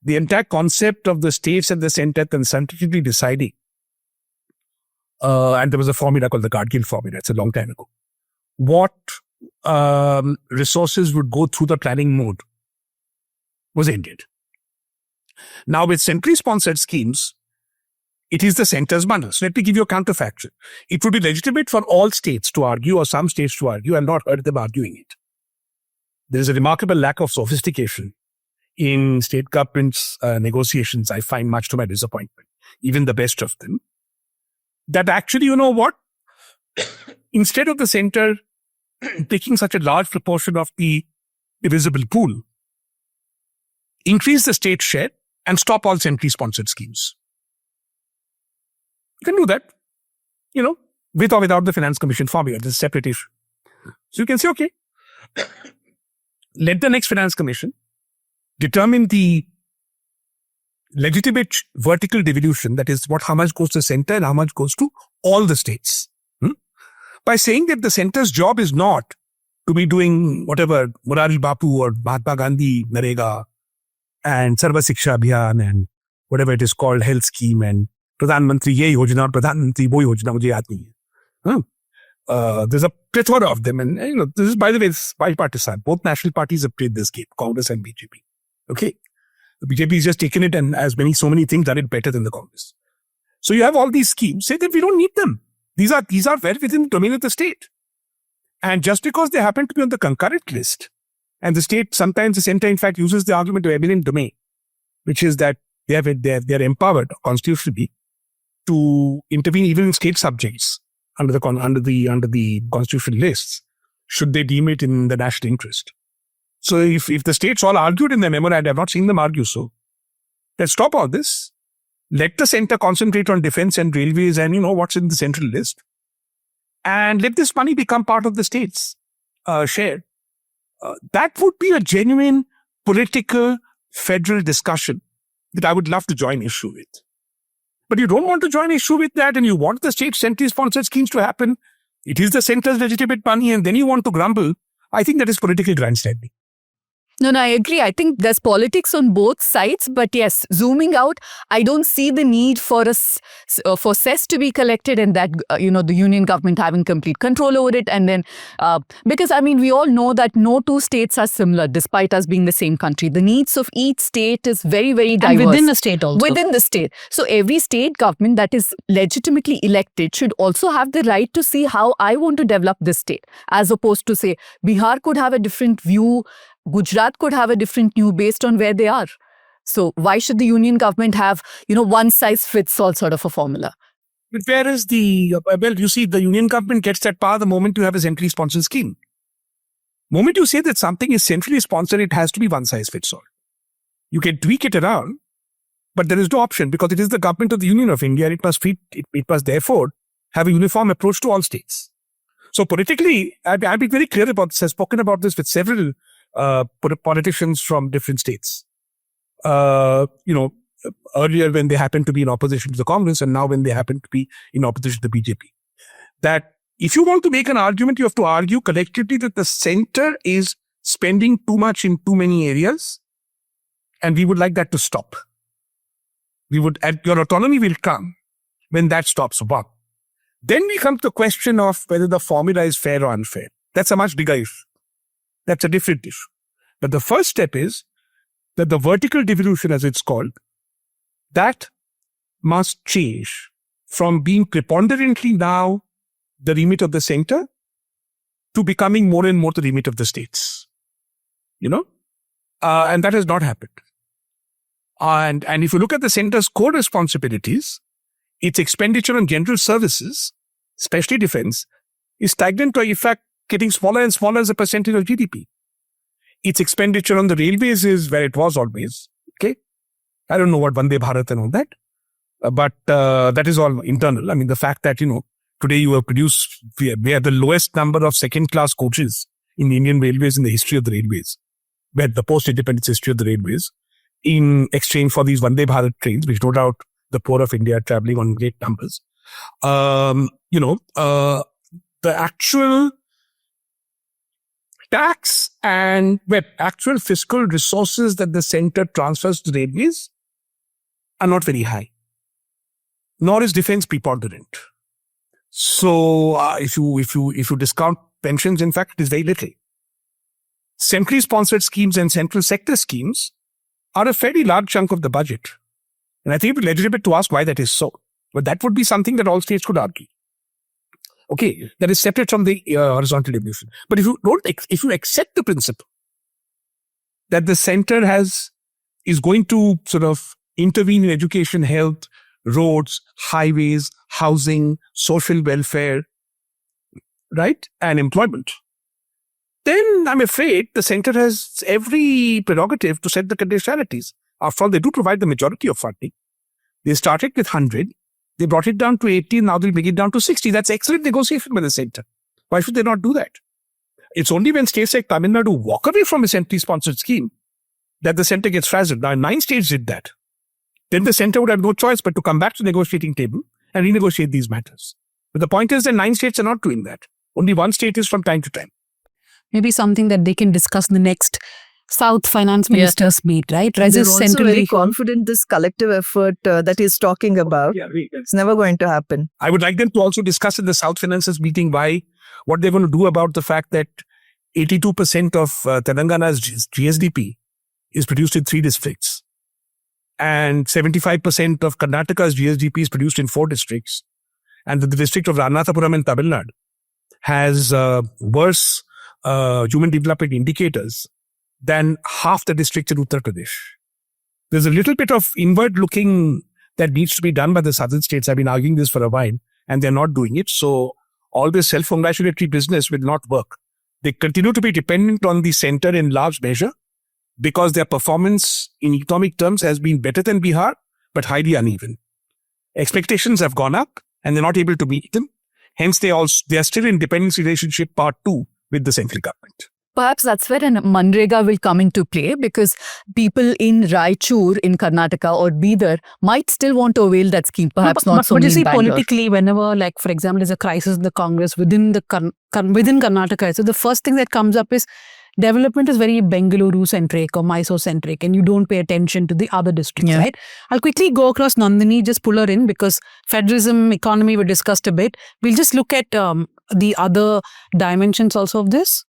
the entire concept of the states and the center consultatively deciding, and there was a formula called the Gargill formula, it's a long time ago, what resources would go through the planning mode was ended. Now with centrally sponsored schemes, it is the center's money. So let me give you a counterfactual. It would be legitimate for all states to argue or some states to argue. I've not heard them arguing it. There is a remarkable lack of sophistication in state governments' negotiations, I find, much to my disappointment, even the best of them. That actually, you know what? Instead of the center taking such a large proportion of the divisible pool, increase the state share and stop all centrally sponsored schemes. You can do that, with or without the Finance Commission formula. This is a separate issue. So you can say, okay, let the next Finance Commission determine the legitimate vertical devolution, that is how much goes to the center and how much goes to all the states. By saying that the center's job is not to be doing whatever Murari Bapu or Mahatma Gandhi NREGA and Sarva Shiksha Abhiyan and whatever it is called, health scheme and Pradhan Mantri ye yojana, Pradhan Mantri wo yojana, mujhe yaad nahi hai. There's a plethora of them, and this is, by the way, it's bipartisan. Both national parties have played this game, Congress and BJP. Okay. The BJP has just taken it and so many things done it better than the Congress. So you have all these schemes, say that we don't need them. These are well within the domain of the state. And just because they happen to be on the concurrent list, and the state, sometimes the center in fact uses the argument of eminent domain, which is that they are empowered constitutionally to intervene even in state subjects under the constitutional lists, should they deem it in the national interest. So if the states all argued in their memoranda, I've not seen them argue so, let's stop all this. Let the center concentrate on defense and railways and what's in the central list. And let this money become part of the state's share. That would be a genuine political federal discussion that I would love to join issue with. But you don't want to join issue with that, and you want the state centrally sponsored schemes to happen. It is the center's legitimate money, and then you want to grumble. I think that is political grandstanding. No, I agree. I think there's politics on both sides. But yes, zooming out, I don't see the need for cess to be collected and that, the union government having complete control over it. And then, because we all know that no two states are similar, despite us being the same country. The needs of each state is very, very diverse. And within the state also. Within the state. So every state government that is legitimately elected should also have the right to see how I want to develop this state. As opposed to, say, Bihar could have a different view, Gujarat could have a different view based on where they are. So why should the union government have, one size fits all sort of a formula? But where is the union government gets that power the moment you have a centrally sponsored scheme. Moment you say that something is centrally sponsored, it has to be one size fits all. You can tweak it around, But there is no option because it is the government of the Union of India and it must therefore have a uniform approach to all states. So politically, I've been very clear about this. I've spoken about this with several politicians from different states. Earlier when they happened to be in opposition to the Congress and now when they happen to be in opposition to the BJP. That if you want to make an argument, you have to argue collectively that the center is spending too much in too many areas and we would like that to stop. And your autonomy will come when that stops. One. Then we come to the question of whether the formula is fair or unfair. That's a much bigger issue. That's a different issue. But the first step is that the vertical devolution, as it's called, that must change from being preponderantly now the remit of the center to becoming more and more the remit of the states. And that has not happened. And if you look at the center's core responsibilities, its expenditure on general services, especially defense, is stagnant or in fact getting smaller and smaller as a percentage of GDP. Its expenditure on the railways is where it was always. Okay, I don't know what Vande Bharat and all that, but that is all internal. I mean, the fact that, today we have the lowest number of second-class coaches in the Indian Railways in the history of the railways, where the post-independence history of the railways, in exchange for these Vande Bharat trains, which no doubt the poor of India are traveling on great numbers. The actual tax and actual fiscal resources that the center transfers to the railways are not very high, nor is defense preponderant. So if you discount pensions, in fact, it is very little. Centrally sponsored schemes and central sector schemes are a fairly large chunk of the budget. And I think it would be legitimate to ask why that is so. But that would be something that all states could argue. Okay, that is separate from the horizontal devolution. But if you accept the principle that the center is going to sort of intervene in education, health, roads, highways, housing, social welfare, right, and employment, then I'm afraid the center has every prerogative to set the conditionalities. After all, they do provide the majority of funding. They started with 100. They brought it down to 80. Now they'll bring it down to 60. That's excellent negotiation with the center. Why should they not do that? It's only when states like Tamil Nadu walk away from a centrally sponsored scheme that the center gets frazzled. Now, 9 states did that. Then the center would have no choice but to come back to the negotiating table and renegotiate these matters. But the point is that 9 states are not doing that. Only 1 state is from time to time. Maybe something that they can discuss in the next South Finance Ministers meet, right? They're also very confident this collective effort that he's talking about, it's never going to happen. I would like them to also discuss in the South Finances meeting what they're going to do about the fact that 82% of Telangana's GSDP is produced in 3 districts. And 75% of Karnataka's GSDP is produced in 4 districts. And the district of Ranathapuram in Tamil Nadu has worse human development indicators than half the districts in Uttar Pradesh. There's a little bit of inward looking that needs to be done by the southern states. I've been arguing this for a while and they're not doing it. So all this self-congratulatory business will not work. They continue to be dependent on the center in large measure because their performance in economic terms has been better than Bihar, but highly uneven. Expectations have gone up and they're not able to meet them. Hence, they are still in dependence relationship part 2 with the central government. Perhaps that's where an MNREGA will come into play because people in Raichur in Karnataka or Bidar might still want to avail that scheme. Perhaps not so many But you see, in Bangalore. politically, whenever, like, for example, there's a crisis in the Congress within Karnataka, so the first thing that comes up is development is very Bengaluru-centric or Mysore-centric and you don't pay attention to the other districts, right? I'll quickly go across Nandini, just pull her in because federalism, economy, we discussed a bit. We'll just look at the other dimensions also of this.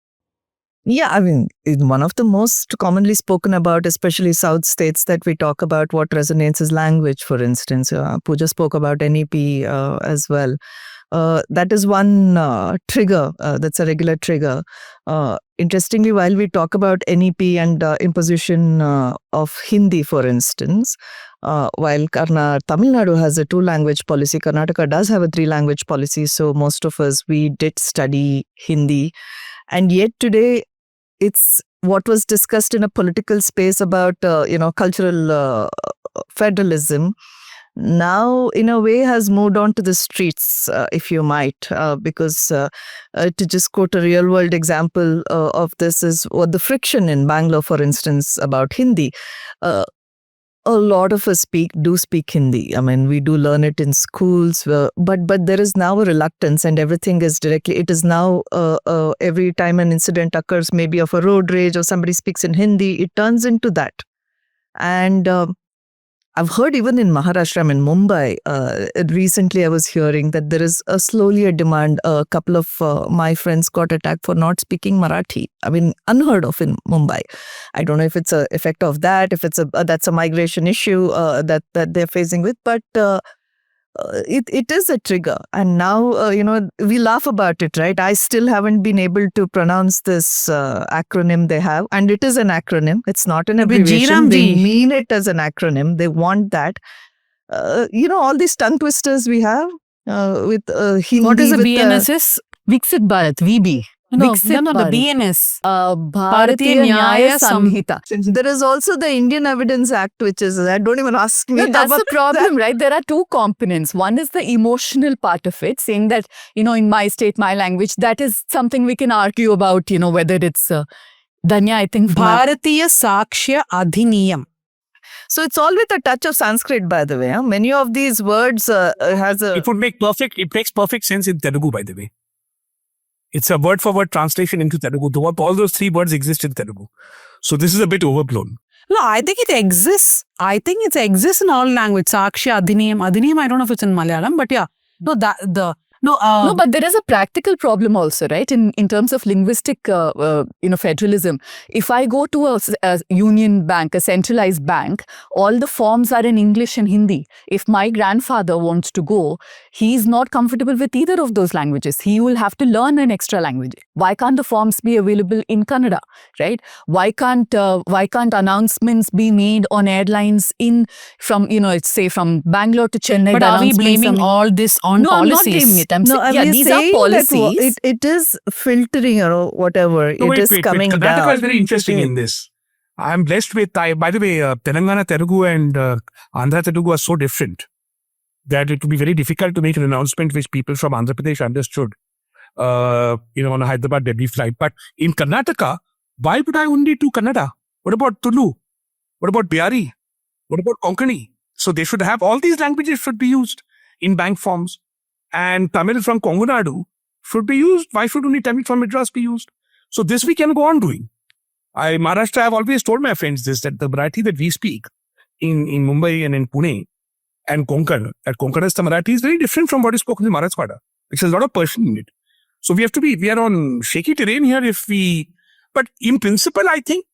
Yeah, I mean, one of the most commonly spoken about, especially South states that we talk about, what resonates is language, for instance. Pooja spoke about NEP as well. That is one trigger, that's a regular trigger. Interestingly, while we talk about NEP and imposition of Hindi, for instance, while Tamil Nadu has a 2-language policy, Karnataka does have a 3-language policy. So most of us, we did study Hindi. And yet today, it's what was discussed in a political space about, cultural federalism, now in a way has moved on to the streets, if you might, because to just quote a real world example of this is what the friction in Bangalore, for instance, about Hindi. A lot of us do speak Hindi. I mean, we do learn it in schools, but there is now a reluctance, and everything is directly. It is now every time an incident occurs, maybe of a road rage or somebody speaks in Hindi, it turns into that. And I've heard even in Maharashtra, in Mumbai, recently I was hearing that there is slowly a demand. A couple of my friends got attacked for not speaking Marathi. I mean, unheard of in Mumbai. I don't know if it's an effect of that, if it's that's a migration issue that they're facing with, but it is a trigger. And now, we laugh about it, right? I still haven't been able to pronounce this acronym they have. And it is an acronym. It's not an abbreviation. They mean it as an acronym. They want that. All these tongue twisters we have with Hindi. What is the BNSS? Viksit Bharat, VB. No, the BNS. Bharatiya Nyaya Samhita. There is also the Indian Evidence Act, which is, don't even ask me. No, that's the problem, right? There are two components. One is the emotional part of it, saying that, in my state, my language, that is something we can argue about, whether it's Dhanya, I think. Bharatiya Sakshya Adhiniyam. So it's all with a touch of Sanskrit, by the way. Huh? Many of these words has a... It makes perfect sense in Telugu, by the way. It's a word-for-word translation into Telugu. All those three words exist in Telugu. So this is a bit overblown. No, I think it exists. I think it exists in all languages. Sakshya, Adhiniyam. Adhiniyam, I don't know if it's in Malayalam, but yeah. No, No, but there is a practical problem also, right? In terms of linguistic, federalism. If I go to a union bank, a centralized bank, all the forms are in English and Hindi. If my grandfather wants to go, he's not comfortable with either of those languages. He will have to learn an extra language. Why can't the forms be available in Kannada, right? Why can't announcements be made on airlines from Bangalore to Chennai? But are we blaming all this on policies? No, I'm not blaming it. These are policies. It is filtering or whatever. Coming down. Karnataka is very interesting in this. I'm blessed with, by the way, Telangana Telugu and Andhra Telugu are so different that it would be very difficult to make an announcement which people from Andhra Pradesh understood, on a Hyderabad-Delhi flight. But in Karnataka, why would I only do Kannada? What about Tulu? What about Bihari? What about Konkani? So they should have, all these languages should be used in bank forms. And Tamil from Kongu Nadu should be used. Why should only Tamil from Madras be used? So this we can go on doing. Maharashtra, I've always told my friends this, that the Marathi that we speak in Mumbai and in Pune and Konkan, that Konkanist Marathi is very different from what is spoken in Marathwada, which has a lot of Persian in it. So we are on shaky terrain here but in principle, I think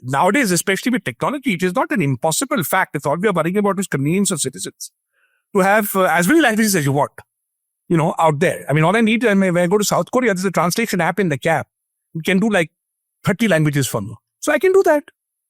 nowadays, especially with technology, it is not an impossible fact. It's all we are worrying about is convenience of citizens to have as many languages as you want, out there. I mean, all I need, when I go to South Korea, there's a translation app in the cab. It can do like 30 languages for me. So I can do that.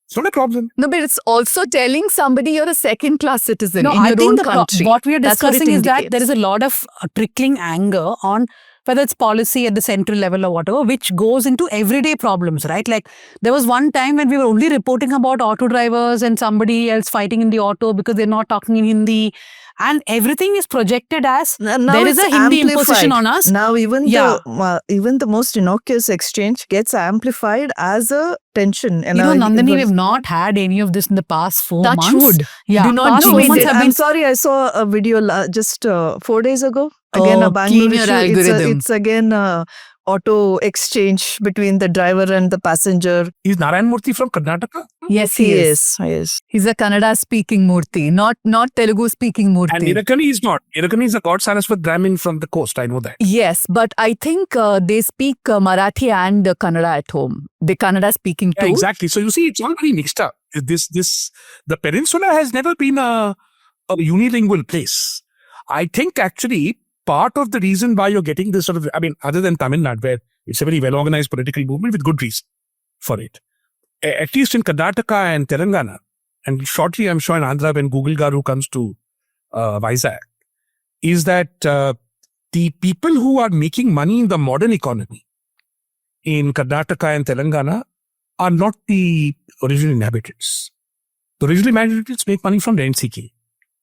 It's not a problem. No, but it's also telling somebody you're a second-class citizen in your own country. What we are discussing is that there is a lot of trickling anger on whether it's policy at the central level or whatever, which goes into everyday problems, right? Like there was one time when we were only reporting about auto drivers and somebody else fighting in the auto because they're not talking in Hindi. And everything is projected as there is a Hindi imposition on us. Now even the most innocuous exchange gets amplified as a tension. And Nandini, we've not had any of this in the past 4 months. Touch wood. Yeah, do not do it. I'm sorry, I saw a video just 4 days ago. Again, a Bangalore issue. It's again auto exchange between the driver and the passenger. Is Narayan Murthy from Karnataka? Yes, he is. He's a Kannada-speaking Murthy, not Telugu-speaking Murthy. And Irakani is not. Irakani is a God Saraswat Brahmin from the coast. I know that. Yes, but I think they speak Marathi and Kannada at home. The Kannada-speaking too. Yeah, exactly. So you see, it's all very mixed up. The peninsula has never been a unilingual place. I think actually part of the reason why you're getting this sort of, other than Tamil Nadu, where it's a very well-organized political movement with good reason for it. At least in Karnataka and Telangana, and shortly I'm sure in Andhra when Google Garu comes to Vizag, is that the people who are making money in the modern economy, in Karnataka and Telangana are not the original inhabitants. The original inhabitants make money from rent seeking.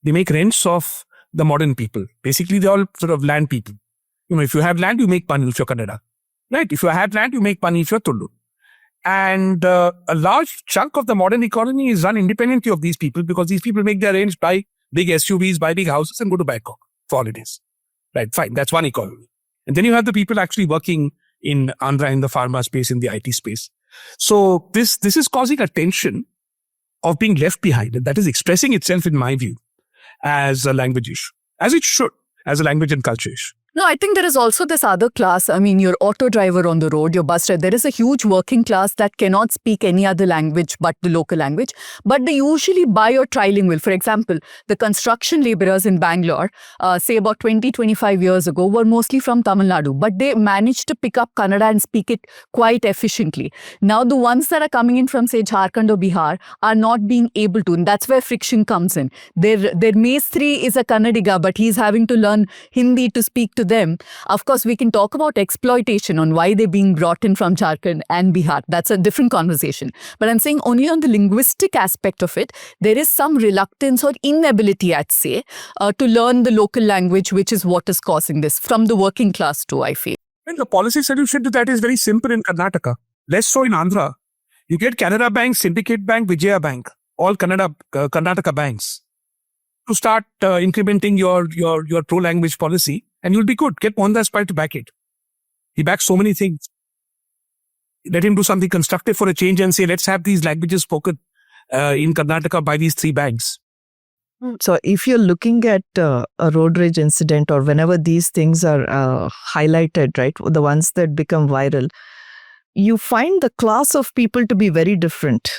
They make rents of the modern people. Basically, they're all sort of land people. If you have land, you make money if you're Kannada. Right? If you have land, you make money if you're Tulu. And a large chunk of the modern economy is run independently of these people because these people make their rents, buy big SUVs, buy big houses and go to Bangkok for holidays. Right, fine. That's one economy. And then you have the people actually working in Andhra, in the pharma space, in the IT space. So this is causing a tension of being left behind. And that is expressing itself, in my view, as a language issue, as it should, as a language and culture issue. No, I think there is also this other class. I mean, your auto driver on the road, your bus driver. There is a huge working class that cannot speak any other language but the local language. But they usually buy or trilingual. For example, the construction laborers in Bangalore, say about 20-25 years ago, were mostly from Tamil Nadu. But they managed to pick up Kannada and speak it quite efficiently. Now, the ones that are coming in from, say, Jharkhand or Bihar are not being able to. And that's where friction comes in. Their Mestri is a Kannadiga, but he's having to learn Hindi to speak to them. Of course, we can talk about exploitation on why they're being brought in from Jharkhand and Bihar. That's a different conversation. But I'm saying only on the linguistic aspect of it, there is some reluctance or inability, I'd say, to learn the local language, which is what is causing this from the working class too, I feel. And the policy solution to that is very simple in Karnataka. Less so in Andhra. You get Canara Bank, Syndicate Bank, Vijaya Bank, all Karnataka banks to start implementing your pro-language policy. And you'll be good. Get Mohandas Pai to back it. He backs so many things. Let him do something constructive for a change and say, let's have these languages spoken in Karnataka by these three banks. So if you're looking at a road rage incident or whenever these things are highlighted, right, the ones that become viral, you find the class of people to be very different,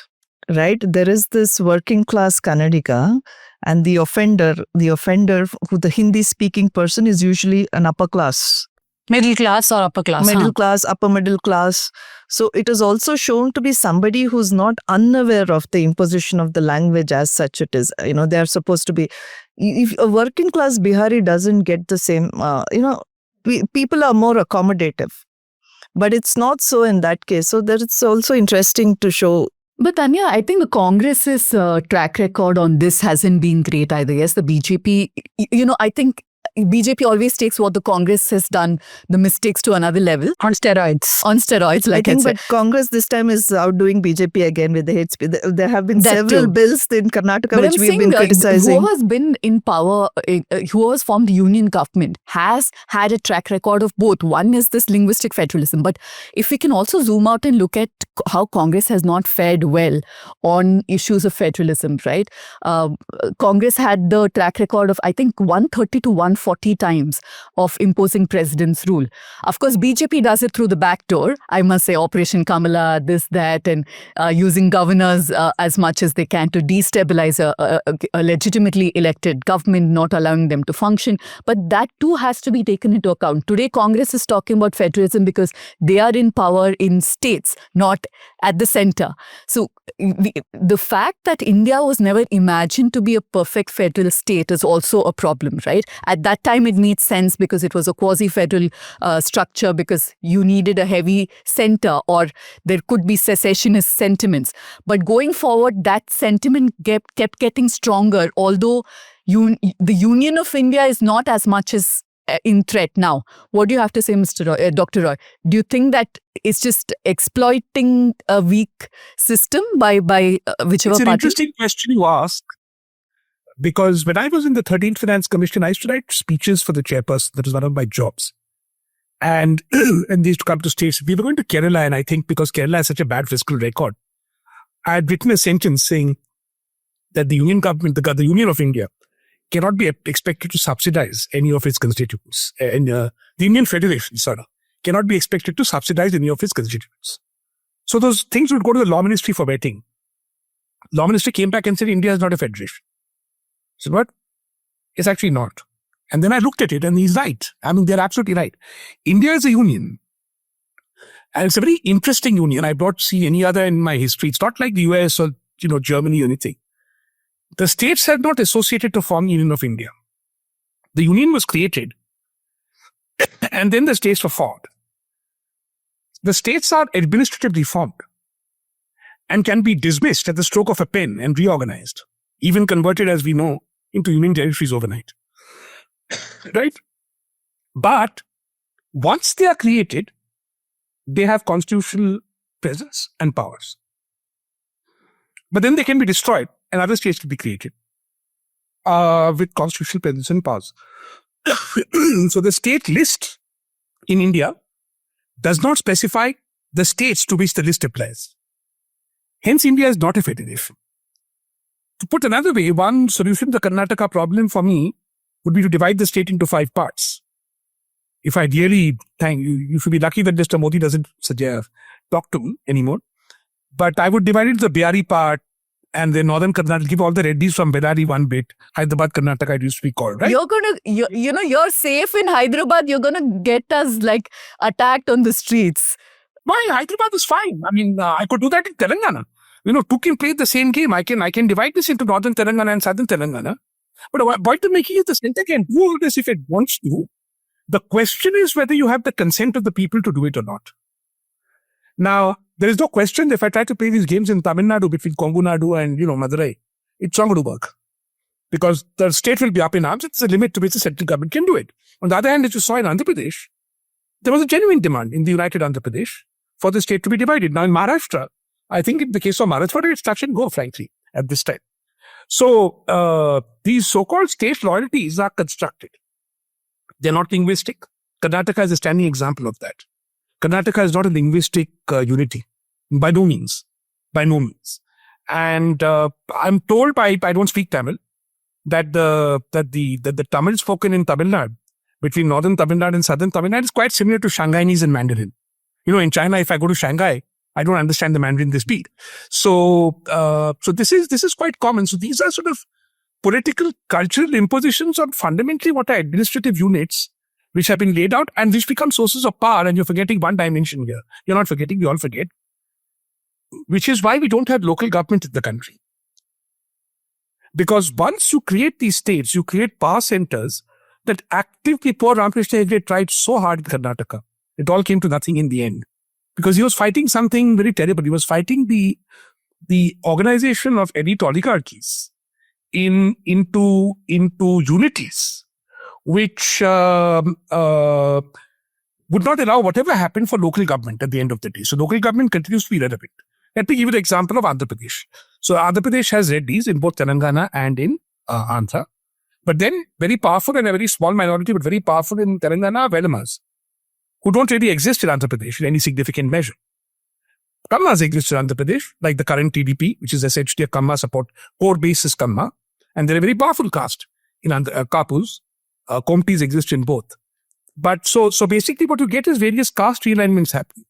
right? There is this working class Kannadiga, and the offender who the Hindi speaking person is usually an upper class. Middle class or upper class? Middle class, upper middle class. So it is also shown to be somebody who's not unaware of the imposition of the language as such it is. They are supposed to be, if a working class Bihari doesn't get the same, people are more accommodative. But it's not so in that case. So that's also interesting to show. But Dhanya, I think the Congress's track record on this hasn't been great either. Yes, the BJP, I think BJP always takes what the Congress has done, the mistakes to another level. On steroids. On steroids, like I said. But Congress this time is outdoing BJP again with the hate speech. There have been several bills in Karnataka which we've been criticizing. Who has been in power, who has formed the union government, has had a track record of both. One is this linguistic federalism. But if we can also zoom out and look at how Congress has not fared well on issues of federalism, right? Congress had the track record of, I think, 130 to 140 times of imposing president's rule. Of course, BJP does it through the back door. I must say, Operation Kamala, this, that, and using governors as much as they can to destabilize a legitimately elected government, not allowing them to function. But that too has to be taken into account. Today, Congress is talking about federalism because they are in power in states, not at the center. So the fact that India was never imagined to be a perfect federal state is also a problem, right? At that time, it made sense because it was a quasi-federal structure, because you needed a heavy center or there could be secessionist sentiments. But going forward, that sentiment kept getting stronger, although the Union of India is not as much as in threat now. What do you have to say, Dr. Roy? Do you think that it's just exploiting a weak system by whichever party? It's an interesting question you ask, because when I was in the 13th Finance Commission, I used to write speeches for the chairperson. That was one of my jobs. And they used to come to states. We were going to Kerala, and I think because Kerala has such a bad fiscal record, I had written a sentence saying that the Union government, the Union of India, cannot be expected to subsidize any of its constituents. And the Indian Federation, cannot be expected to subsidize any of its constituents. So those things would go to the Law Ministry for vetting. Law Ministry came back and said, India is not a federation. I said, what? It's actually not. And then I looked at it and he's right. I mean, they're absolutely right. India is a union. And it's a very interesting union. I've not seen any other in my history. It's not like the US or, Germany or anything. The states had not associated to form Union of India. The union was created and then the states were formed. the states are administratively formed and can be dismissed at the stroke of a pen and reorganized, even converted, as we know, into union territories overnight. Right? But once they are created, they have constitutional presence and powers. But then they can be destroyed and other states can be created with constitutional presence and powers. So the state list in India does not specify the states to which the list applies. Hence, India is not a federation. To put another way, one solution to the Karnataka problem for me would be to divide the state into 5 parts. If I really you should be lucky that Mr. Modi doesn't talk to me anymore. But I would divide it into the Bihari part and the northern Karnataka, give all the Reddys from Bellary one bit. Hyderabad, Karnataka, it used to be called, right? You're safe in Hyderabad. You're going to get us like attacked on the streets. Why? Hyderabad is fine. I mean, I could do that in Telangana. Two can play the same game. I can divide this into northern Telangana and southern Telangana. But the point of making is the center can do all this if it wants to. The question is whether you have the consent of the people to do it or not. Now, there is no question that if I try to play these games in Tamil Nadu between Kongu Nadu and, Madurai, it's not going to work. Because the state will be up in arms. It's a limit to which the central government can do it. On the other hand, as you saw in Andhra Pradesh, there was a genuine demand in the United Andhra Pradesh for the state to be divided. Now, in Maharashtra, I think in the case of Maharashtra, it's touch and go, frankly, at this time. So, these so-called state loyalties are constructed. They're not linguistic. Karnataka is a standing example of that. Karnataka is not a linguistic unity. By no means. And I'm told I don't speak Tamil, that the Tamil spoken in Tamil Nadu, between northern Tamil Nadu and southern Tamil Nadu, is quite similar to Shanghainese and Mandarin. In China, if I go to Shanghai, I don't understand the Mandarin they speak. So this is quite common. So these are sort of political, cultural impositions on fundamentally what are administrative units which have been laid out and which become sources of power. And you're forgetting one dimension here. You're not forgetting, we all forget. Which is why we don't have local government in the country. Because once you create these states, you create power centers that actively poor Ramakrishna Hegde tried so hard in Karnataka. It all came to nothing in the end. Because he was fighting something very terrible. He was fighting the organization of elite oligarchies into unities, which would not allow whatever happened for local government at the end of the day. So local government continues to be relevant. Let me give you the example of Andhra Pradesh. So Andhra Pradesh has Reddys in both Telangana and in Andhra. But then very powerful and a very small minority, but very powerful in Telangana, Velamas, who don't really exist in Andhra Pradesh in any significant measure. Kammas exist in Andhra Pradesh, like the current TDP, which is essentially a Kamma support. Core base is Kamma. And they're a very powerful caste in Kapus. Komtis exist in both. But so basically what you get is various caste realignments happening.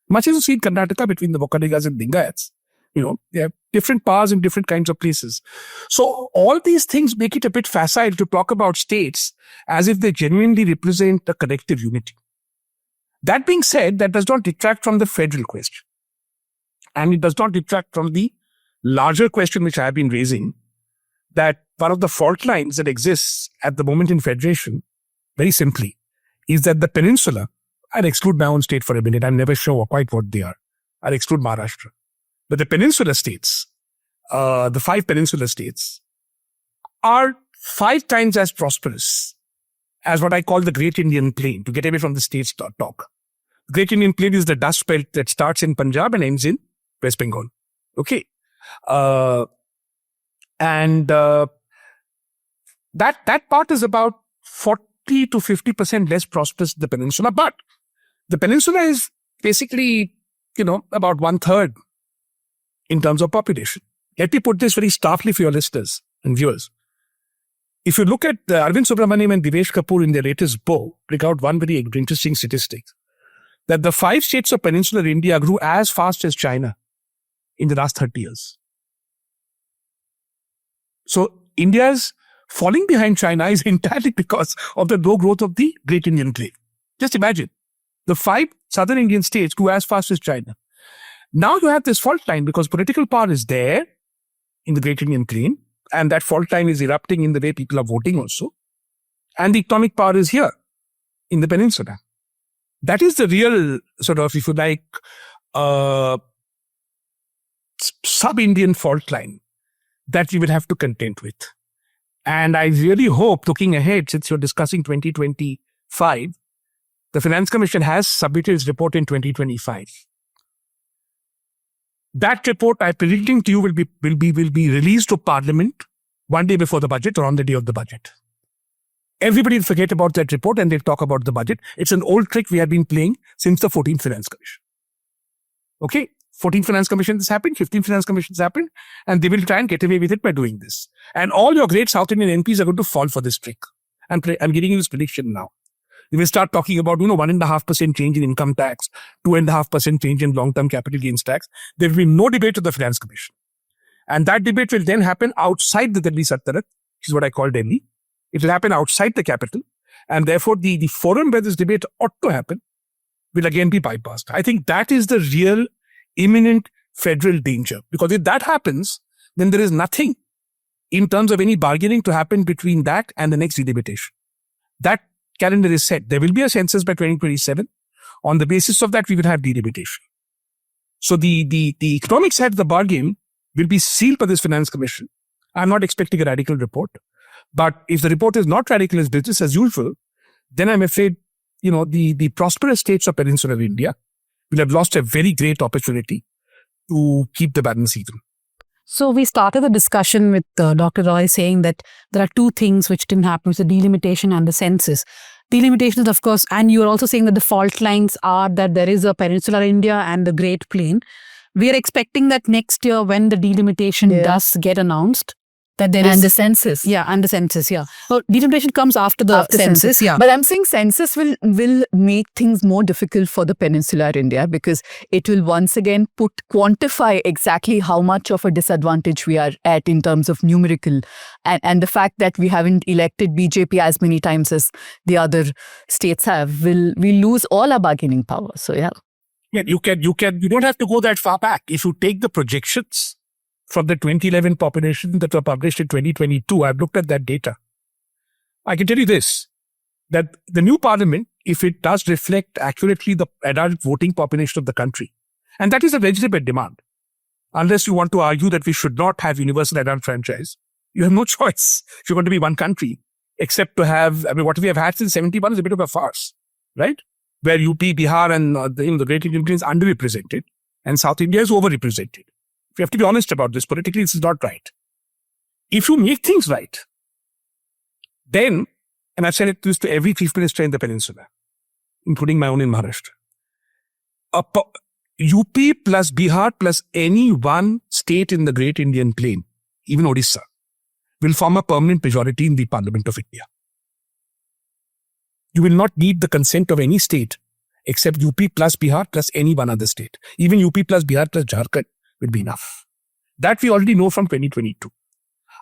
Much as you see in Karnataka between the Bokkaligas and Lingayats. They have different powers in different kinds of places. So all these things make it a bit facile to talk about states as if they genuinely represent a collective unity. That being said, that does not detract from the federal question. And it does not detract from the larger question which I have been raising, that one of the fault lines that exists at the moment in federation, very simply, is that the peninsula, I'll exclude my own state for a minute, I'm never sure quite what they are. I'll exclude Maharashtra. But the peninsula states, the 5 peninsula states, are 5 times as prosperous as what I call the Great Indian Plain, to get away from the states talk. The Great Indian Plain is the dust belt that starts in Punjab and ends in West Bengal. Okay. That part is about 40 to 50% less prosperous than the peninsula. But the peninsula is basically, about 1/3 in terms of population. Let me put this very starkly for your listeners and viewers. If you look at Arvind Subramaniam and Divesh Kapoor in their latest book, bring out one very interesting statistic, that the 5 states of peninsular India grew as fast as China in the last 30 years. So India's falling behind China is entirely because of the low growth of the Great Indian Plain. Just imagine, the 5 southern Indian states grew as fast as China. Now you have this fault line because political power is there in the Great Indian Plain, and that fault line is erupting in the way people are voting also. And the economic power is here in the peninsula. That is the real sort of, if you like, sub-Indian fault line that we will have to contend with. And I really hope, looking ahead, since you're discussing 2025, the Finance Commission has submitted its report in 2025. That report, I'm predicting to you, will be released to Parliament one day before the budget or on the day of the budget. Everybody will forget about that report and they'll talk about the budget. It's an old trick we have been playing since the 14th Finance Commission. Okay, 14th Finance Commission has happened, 15th Finance Commission has happened, and they will try and get away with it by doing this. And all your great South Indian MPs are going to fall for this trick. I'm giving you this prediction now. We will start talking about, 1.5% change in income tax, 2.5% change in long-term capital gains tax. There will be no debate with the Finance Commission. And that debate will then happen outside the Delhi Sultanate, which is what I call Delhi. It will happen outside the capital. And therefore, the forum where this debate ought to happen will again be bypassed. I think that is the real imminent federal danger. Because if that happens, then there is nothing in terms of any bargaining to happen between that and the next delimitation. That calendar is set. There will be a census by 2027. On the basis of that, we will have delimitation. So the economic side of the bargain will be sealed by this Finance Commission. I'm not expecting a radical report. But if the report is not radical as business as usual, then I'm afraid, the prosperous states of peninsular India will have lost a very great opportunity to keep the balance even. So we started the discussion with Dr. Roy saying that there are two things which didn't happen, which is the delimitation and the census. Delimitation is, of course, and you're also saying that the fault lines are that there is a peninsular India and the Great Plain. We are expecting that next year when the delimitation does get announced, that there and is... the census. Yeah, and the census, yeah. So delimitation comes after the census, yeah. But I'm saying census will make things more difficult for the peninsular India because it will once again quantify exactly how much of a disadvantage we are at in terms of numerical. And the fact that we haven't elected BJP as many times as the other states have, we lose all our bargaining power. So, yeah. Yeah, you don't have to go that far back. If you take the projections from the 2011 population that were published in 2022, I've looked at that data. I can tell you this, that the new parliament, if it does reflect accurately the adult voting population of the country, and that is a legitimate demand, unless you want to argue that we should not have universal adult franchise, you have no choice if you're going to be one country, except to have, what we have had since 71 is a bit of a farce, right? Where UP, Bihar and the Great Indian Plain is underrepresented and South India is overrepresented. We have to be honest about this. Politically, this is not right. If you make things right, then, and I've said this to every chief minister in the peninsula, including my own in Maharashtra, UP plus Bihar plus any one state in the Great Indian Plain, even Odisha, will form a permanent majority in the Parliament of India. You will not need the consent of any state except UP plus Bihar plus any one other state. Even UP plus Bihar plus Jharkhand will be enough. That we already know from 2022.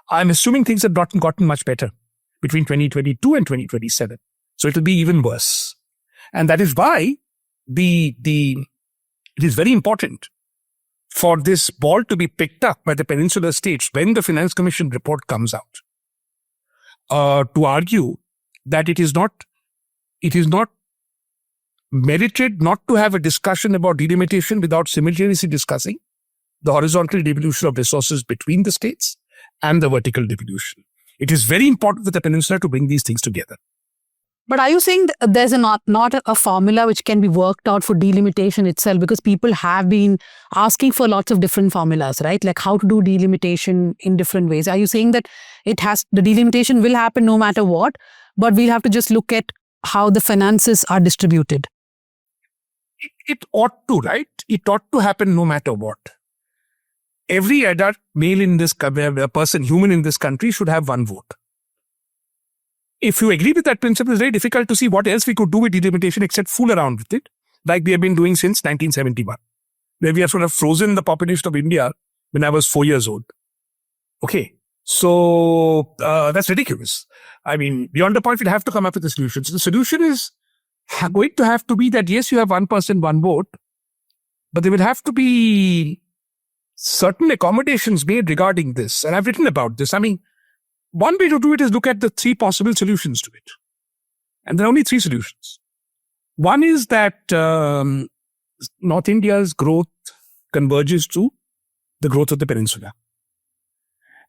I'm assuming things have not gotten much better between 2022 and 2027. So it will be even worse. And that is why it is very important for this ball to be picked up by the peninsular states when the Finance Commission report comes out, to argue that it is not merited not to have a discussion about delimitation without simultaneously discussing the horizontal devolution of resources between the states and the vertical devolution. It is very important for the peninsula to bring these things together. But are you saying that there's not a formula which can be worked out for delimitation itself? Because people have been asking for lots of different formulas, right? Like how to do delimitation in different ways. Are you saying that the delimitation will happen no matter what, but we'll have to just look at how the finances are distributed? It ought to, right? It ought to happen no matter what. Every adult male in this human in this country should have one vote. If you agree with that principle, it's very difficult to see what else we could do with delimitation except fool around with it, like we have been doing since 1971, where we have sort of frozen the population of India when I was 4 years old. Okay, so that's ridiculous. I mean, beyond the point, we'll have to come up with a solution. So the solution is going to have to be that, yes, you have one person, one vote, but there will have to be certain accommodations made regarding this. And I've written about this. I mean, one way to do it is look at the three possible solutions to it. And there are only three solutions. One is that North India's growth converges to the growth of the peninsula.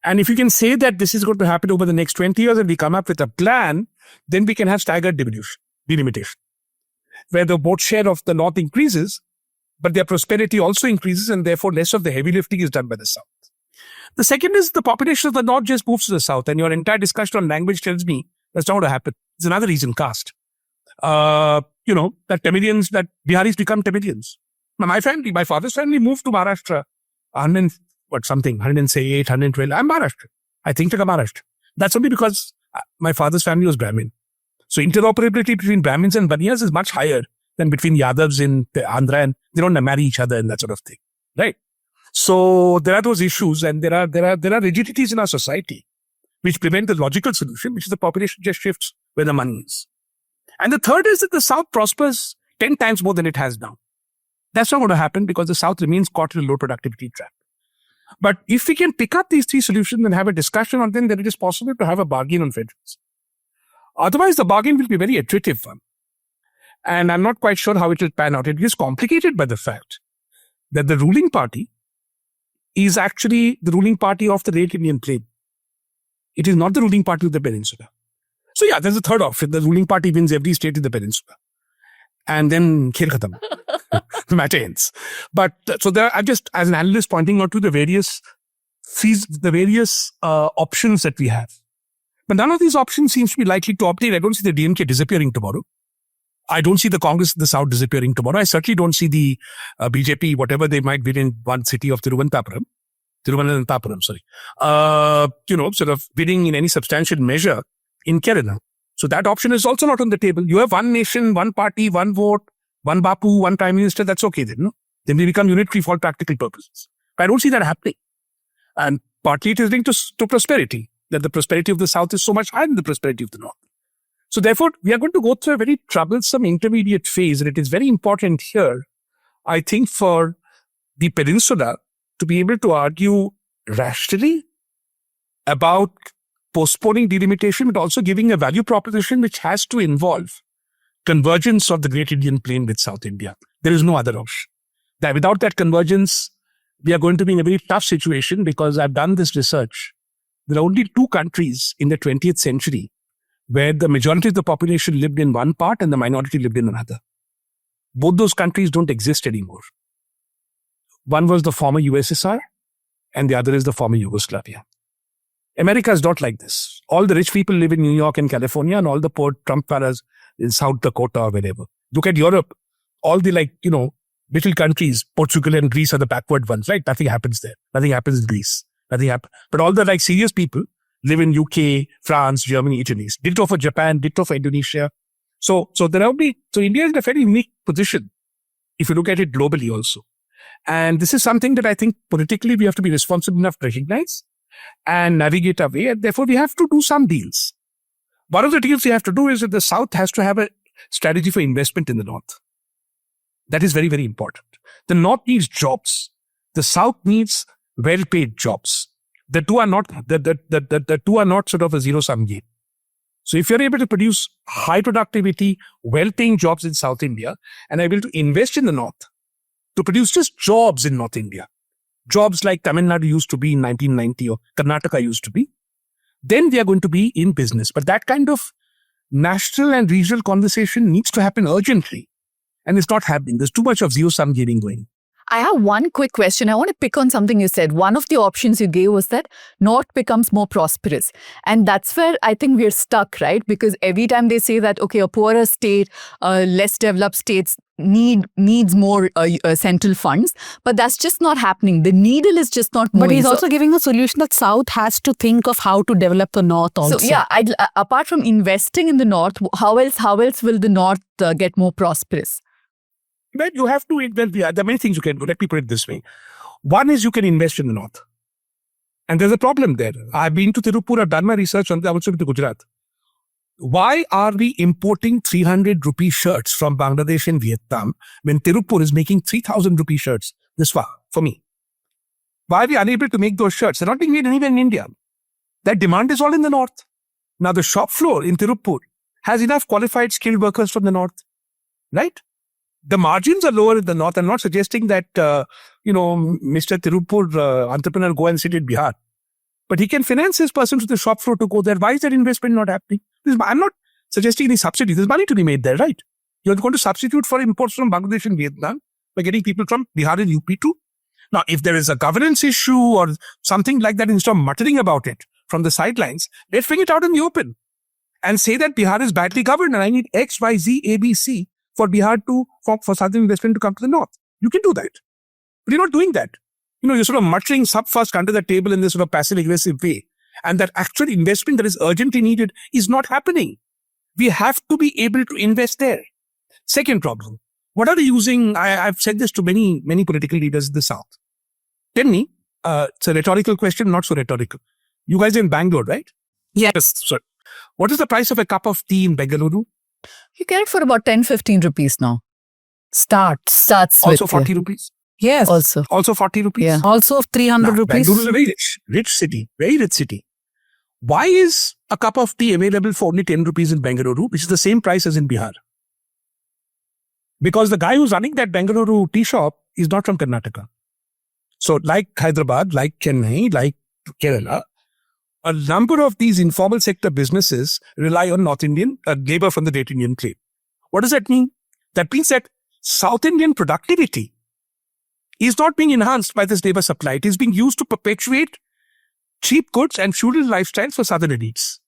And if you can say that this is going to happen over the next 20 years and we come up with a plan, then we can have staggered delimitation, where the vote share of the North increases, but their prosperity also increases, and therefore less of the heavy lifting is done by the South. The second is the population of the North just moves to the South, and your entire discussion on language tells me that's not going to happen. It's another reason, caste. That Tamilians, that Biharis become Tamilians. My father's family moved to Maharashtra, 108, 112. I'm Maharashtra. I think like a Maharashtra. That's only because my father's family was Brahmin. So interoperability between Brahmins and Dhanyas is much higher than between Yadavs in Andhra, and they don't marry each other and that sort of thing, right? So there are those issues, and there are rigidities in our society which prevent the logical solution, which is the population just shifts where the money is. And the third is that the South prospers 10 times more than it has now. That's not going to happen because the South remains caught in a low productivity trap. But if we can pick up these three solutions and have a discussion on them, then it is possible to have a bargain on federalism. Otherwise, the bargain will be a very attritive one. And I'm not quite sure how it will pan out. It is complicated by the fact that the ruling party is actually the ruling party of the Great Indian Plain. It is not the ruling party of the peninsula. So yeah, there's a third option. The ruling party wins every state in the peninsula. And then khel khatam. The matter ends. But so I'm just, as an analyst, pointing out to the various options that we have. But none of these options seems to be likely to obtain. I don't see the DMK disappearing tomorrow. I don't see the Congress in the South disappearing tomorrow. I certainly don't see the BJP, whatever they might win in one city of Thiruvananthapuram, sort of winning in any substantial measure in Kerala. So that option is also not on the table. You have one nation, one party, one vote, one Bapu, one prime minister. That's okay then, no? Then we become unitary for all practical purposes. But I don't see that happening. And partly it is linked to prosperity, that the prosperity of the South is so much higher than the prosperity of the North. So therefore, we are going to go through a very troublesome intermediate phase. And it is very important here, I think, for the peninsula to be able to argue rationally about postponing delimitation, but also giving a value proposition which has to involve convergence of the Great Indian Plain with South India. There is no other option. That without that convergence, we are going to be in a very tough situation, because I've done this research. There are only two countries in the 20th century where the majority of the population lived in one part and the minority lived in another. Both those countries don't exist anymore. One was the former USSR and the other is the former Yugoslavia. America is not like this. All the rich people live in New York and California, and all the poor Trump fellas in South Dakota or wherever. Look at Europe. All the little countries, Portugal and Greece are the backward ones, right? Nothing happens there. Nothing happens in Greece. Nothing happens. But all the serious people live in UK, France, Germany, Italy. Ditto for Japan, ditto for Indonesia. So India is in a very unique position if you look at it globally also. And this is something that I think politically we have to be responsible enough to recognize and navigate our way. And therefore, we have to do some deals. One of the deals we have to do is that the South has to have a strategy for investment in the North. That is very, very important. The North needs jobs. The South needs well-paid jobs. The two are not sort of a zero-sum game. So if you're able to produce high productivity, well-paying jobs in South India and are able to invest in the North to produce just jobs in North India, jobs like Tamil Nadu used to be in 1990 or Karnataka used to be, then they are going to be in business. But that kind of national and regional conversation needs to happen urgently. And it's not happening. There's too much of zero-sum gaming going. I have one quick question. I want to pick on something you said. One of the options you gave was that North becomes more prosperous. And that's where I think we're stuck, right? Because every time they say that, okay, a poorer state, less developed states needs more central funds. But that's just not happening. The needle is just not moving. But he's also giving a solution that South has to think of how to develop the North also. So yeah, apart from investing in the North, how else will the North get more prosperous? Well, you have to, there are many things you can do. Let me put it this way. One is you can invest in the North. And there's a problem there. I've been to Tirupur, I've done my research on also to Gujarat. Why are we importing 300 rupee shirts from Bangladesh and Vietnam when Tirupur is making 3,000 rupee shirts this far for me? Why are we unable to make those shirts? They're not being made anywhere in India. That demand is all in the North. Now the shop floor in Tirupur has enough qualified skilled workers from the North. right? The margins are lower in the north. I'm not suggesting that, Mr. Tirupur entrepreneur go and sit in Bihar. But he can finance his person to the shop floor to go there. Why is that investment not happening? I'm not suggesting any subsidy. There's money to be made there, right? You're going to substitute for imports from Bangladesh and Vietnam by getting people from Bihar and UP too. Now, if there is a governance issue or something like that, instead of muttering about it from the sidelines, let's bring it out in the open and say that Bihar is badly governed and I need X, Y, Z, A, B, C for Bihar for southern investment to come to the north. You can do that. But you're not doing that. You're sort of muttering sub-first under the table in this sort of passive-aggressive way. And that actual investment that is urgently needed is not happening. We have to be able to invest there. Second problem. What are they using? I've said this to many, many political leaders in the South. Tell me, it's a rhetorical question, not so rhetorical. You guys are in Bangalore, right? Yes. Sorry. What is the price of a cup of tea in Bengaluru? You get it for about 10-15 rupees now. Starts. Also with 40 rupees? Yes. Also 40 rupees? Yeah. Also of 300 rupees. Bengaluru is a very rich city, very rich city. Why is a cup of tea available for only 10 rupees in Bengaluru, which is the same price as in Bihar? Because the guy who's running that Bengaluru tea shop is not from Karnataka. So like Hyderabad, like Chennai, like Kerala, a number of these informal sector businesses rely on North Indian labor from the Great Indian Plain. What does that mean? That means that South Indian productivity is not being enhanced by this labor supply. It is being used to perpetuate cheap goods and feudal lifestyles for southern elites.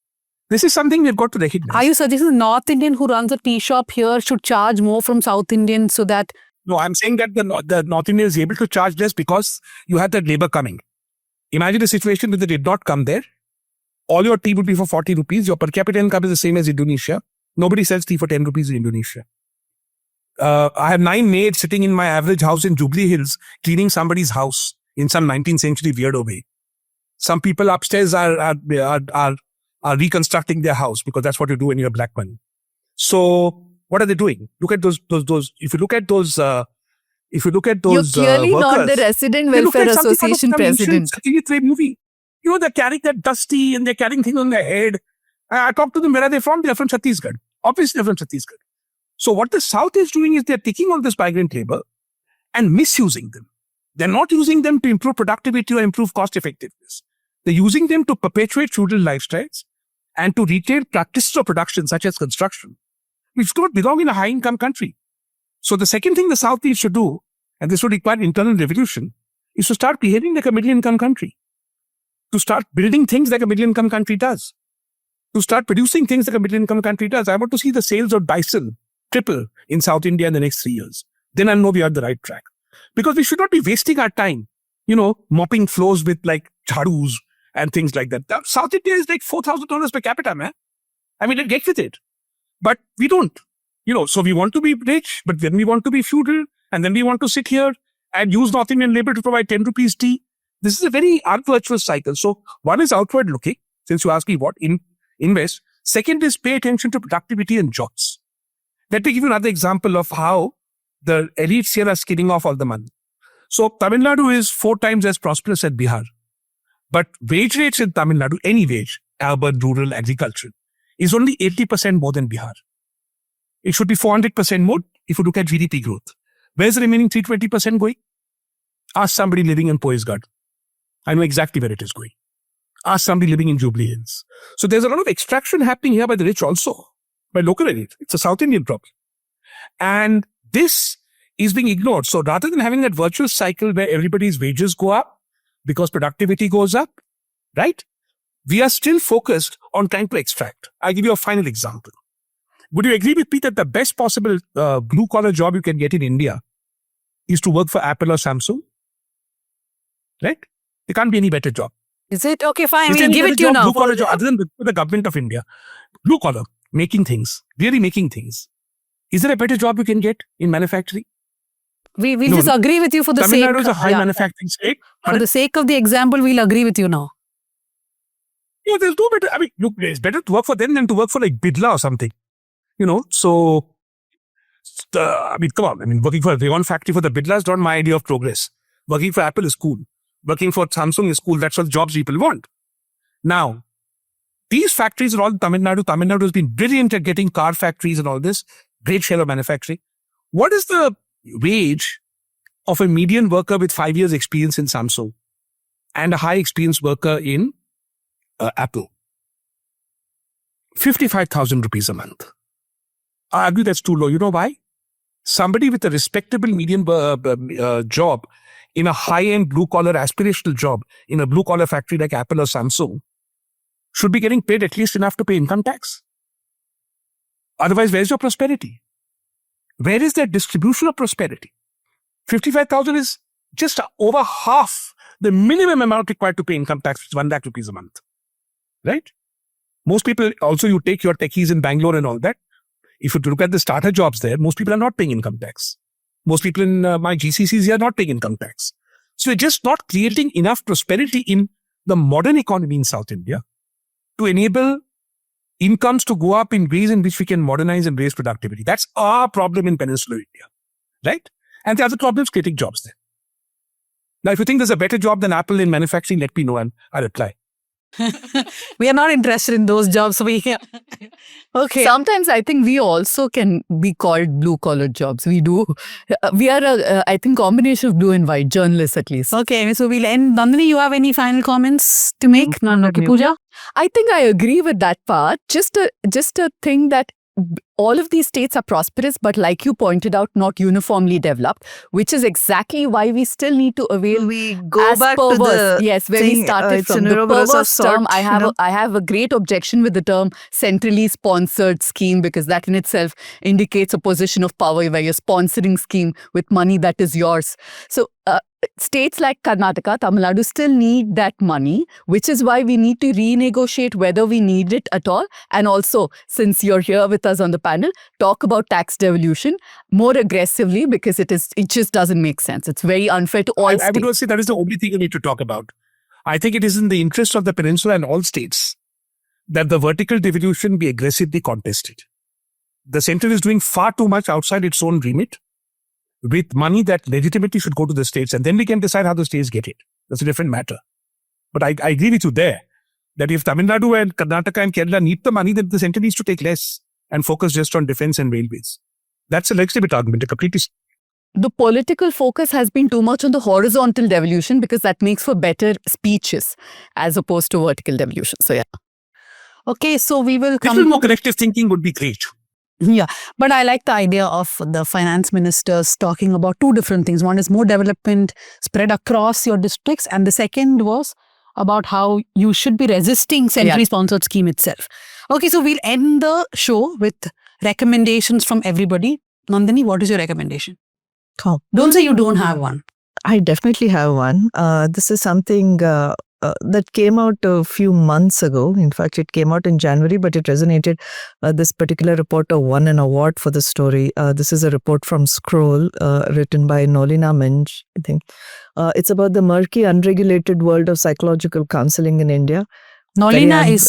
This is something we've got to recognize. Are you suggesting North Indian who runs a tea shop here should charge more from South Indian so that... No, I'm saying that the North Indian is able to charge less because you had that labor coming. Imagine a situation where they did not come there. All your tea would be for 40 rupees. Your per capita income is the same as Indonesia. Nobody sells tea for 10 rupees in Indonesia. I have 9 maids sitting in my average house in Jubilee Hills cleaning somebody's house in some 19th century weirdo way. Some people upstairs are reconstructing their house because that's what you do when you have black money. So what are they doing? Look at those. If you look at those You're clearly not workers, the Resident they look Welfare like something out of Association some ancient president. Satyajit Ray movie. They're carrying that dusty and they're carrying things on their head. I talked to them, where are they from? They're from Chhattisgarh. Obviously, they're from Chhattisgarh. So what the South is doing is they're taking all this migrant labor and misusing them. They're not using them to improve productivity or improve cost effectiveness. They're using them to perpetuate feudal lifestyles and to retail practices of production such as construction, which do not belong in a high-income country. So the second thing the South needs to do, and this would require internal revolution, is to start behaving like a middle-income country. To start building things like a middle-income country does. To start producing things like a middle-income country does. I want to see the sales of Dyson triple in South India in the next 3 years. Then I'll know we are on the right track. Because we should not be wasting our time, mopping floors with like jhadoos and things like that. South India is like $4,000 per capita, man. I mean, get with it. But we don't. So we want to be rich, but then we want to be feudal, and then we want to sit here and use North Indian labor to provide 10 rupees tea. This is a very unvirtuous cycle. So one is outward looking, since you asked me what, invest. Second is pay attention to productivity and jobs. Let me give you another example of how the elites here are skinning off all the money. So Tamil Nadu is 4 times as prosperous as Bihar. But wage rates in Tamil Nadu, any wage, urban, rural, agricultural, is only 80% more than Bihar. It should be 400% more if you look at GDP growth. Where's the remaining 320% going? Ask somebody living in Poisgad. I know exactly where it is going. Ask somebody living in Jubilee Hills. So there's a lot of extraction happening here by the rich also, by local elite. It's a South Indian problem. And this is being ignored. So rather than having that virtuous cycle where everybody's wages go up because productivity goes up, right? We are still focused on trying to extract. I'll give you a final example. Would you agree with me that the best possible blue-collar job you can get in India is to work for Apple or Samsung? Right? There can't be any better job. Is it? Okay, fine. Is there We'll any give better it to you job, now. blue-collar job, other than the government of India? Blue-collar, making things, really making things. Is there a better job you can get in manufacturing? We'll No, just agree with you for the Tamil sake... Nadu is a high yeah. manufacturing state. For the sake of the example, we'll agree with you now. There's no better. I mean, look, it's better to work for them than to work for like Bidla or something. So, come on. I mean, working for a Rayon factory for the Bidla is not my idea of progress. Working for Apple is cool. Working for Samsung is cool. That's what jobs people want. Now, these factories are all in Tamil Nadu. Tamil Nadu has been brilliant at getting car factories and all this. Great share of manufacturing. What is the wage of a median worker with 5 years experience in Samsung and a high experienced worker in Apple? 55,000 rupees a month. I argue that's too low. You know why? Somebody with a respectable median job in a high-end blue-collar aspirational job in a blue-collar factory like Apple or Samsung should be getting paid at least enough to pay income tax. Otherwise, where's your prosperity? Where is that distribution of prosperity? 55,000 is just over half the minimum amount required to pay income tax, which is 1 lakh rupees a month. Right? Most people, also you take your techies in Bangalore and all that. If you look at the starter jobs there, most people are not paying income tax. Most people in my GCCs are not paying income tax. So we're just not creating enough prosperity in the modern economy in South India to enable incomes to go up in ways in which we can modernize and raise productivity. That's our problem in peninsular India, right? And the other problem is creating jobs there. Now, if you think there's a better job than Apple in manufacturing, let me know and I'll apply. We are not interested in those jobs. Okay. Sometimes I think we also can be called blue-collar jobs. We do. We are, I think, combination of blue and white, journalists at least. Okay, so we'll end. Nandini, you have any final comments to make? No, okay, Pooja? I think I agree with that part. Just a thing that all of these states are prosperous, but like you pointed out, not uniformly developed, which is exactly why we still need to avail. We go as back perverse, to the yes, where thing, we started it's from. an The Ouroboros of perverse sort, term, I have a great objection with the term centrally sponsored scheme, because that in itself indicates a position of power where you're sponsoring scheme with money that is yours. So states like Karnataka, Tamil Nadu still need that money, which is why we need to renegotiate whether we need it at all. And also, since you're here with us on the panel, talk about tax devolution more aggressively, because it just doesn't make sense. It's very unfair to all states. I would say that is the only thing you need to talk about. I think it is in the interest of the peninsula and all states that the vertical devolution be aggressively contested. The centre is doing far too much outside its own remit with money that legitimately should go to the states, and then we can decide how the states get it. That's a different matter. But I agree with you there that if Tamil Nadu and Karnataka and Kerala need the money, then the centre needs to take less and focus just on defence and railways. That's a legitimate argument, a completely. The political focus has been too much on the horizontal devolution, because that makes for better speeches as opposed to vertical devolution. So, yeah. Okay, so we will come. Little more collective thinking would be great. Yeah, but I like the idea of the finance ministers talking about two different things. One is more development spread across your districts, and the second was about how you should be resisting centrally sponsored scheme itself. Okay, so we'll end the show with recommendations from everybody. Nandini, what is your recommendation? Oh. Don't say you don't have one. I definitely have one. This is something that came out a few months ago. In fact, it came out in January, but it resonated. This particular reporter won an award for the story. This is a report from Scroll, written by Nolina Minj, I think. It's about the murky, unregulated world of psychological counseling in India. Nolina is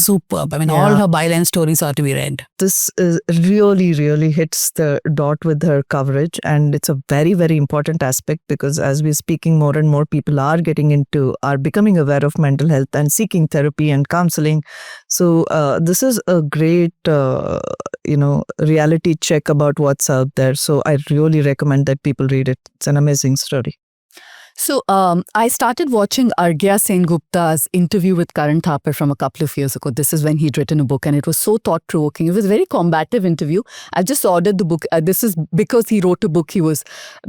superb. I mean, all her byline stories are to be read. This is really hits the dot with her coverage, and it's a very, very important aspect, because as we're speaking, more and more people are becoming aware of mental health and seeking therapy and counseling. So this is a great, reality check about what's out there. So I really recommend that people read it. It's an amazing story. So I started watching Arghya Sengupta's interview with Karan Thapar from a couple of years ago. This is when he'd written a book, and it was so thought-provoking. It was a very combative interview. I've just ordered the book. This is because he wrote a book he was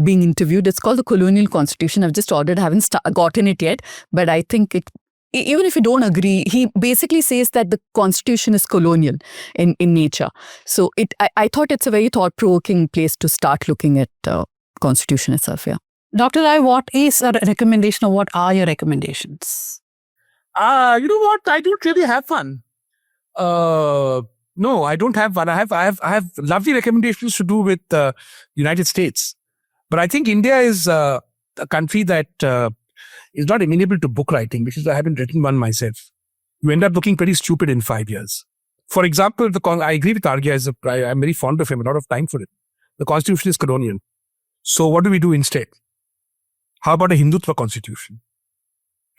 being interviewed. It's called The Colonial Constitution. I've just ordered. I haven't gotten it yet, but I think even if you don't agree, he basically says that the constitution is colonial in nature. So I thought it's a very thought-provoking place to start looking at constitution itself, yeah. Dr. Rai, what is a recommendation, or what are your recommendations? You know what? I don't really have one. No, I don't have one. I have lovely recommendations to do with United States. But I think India is a country that is not amenable to book writing, because I haven't written one myself. You end up looking pretty stupid in 5 years. For example, I agree with Arghya. I'm very fond of him, a lot of time for it. The constitution is colonial. So what do we do instead? How about a Hindutva constitution?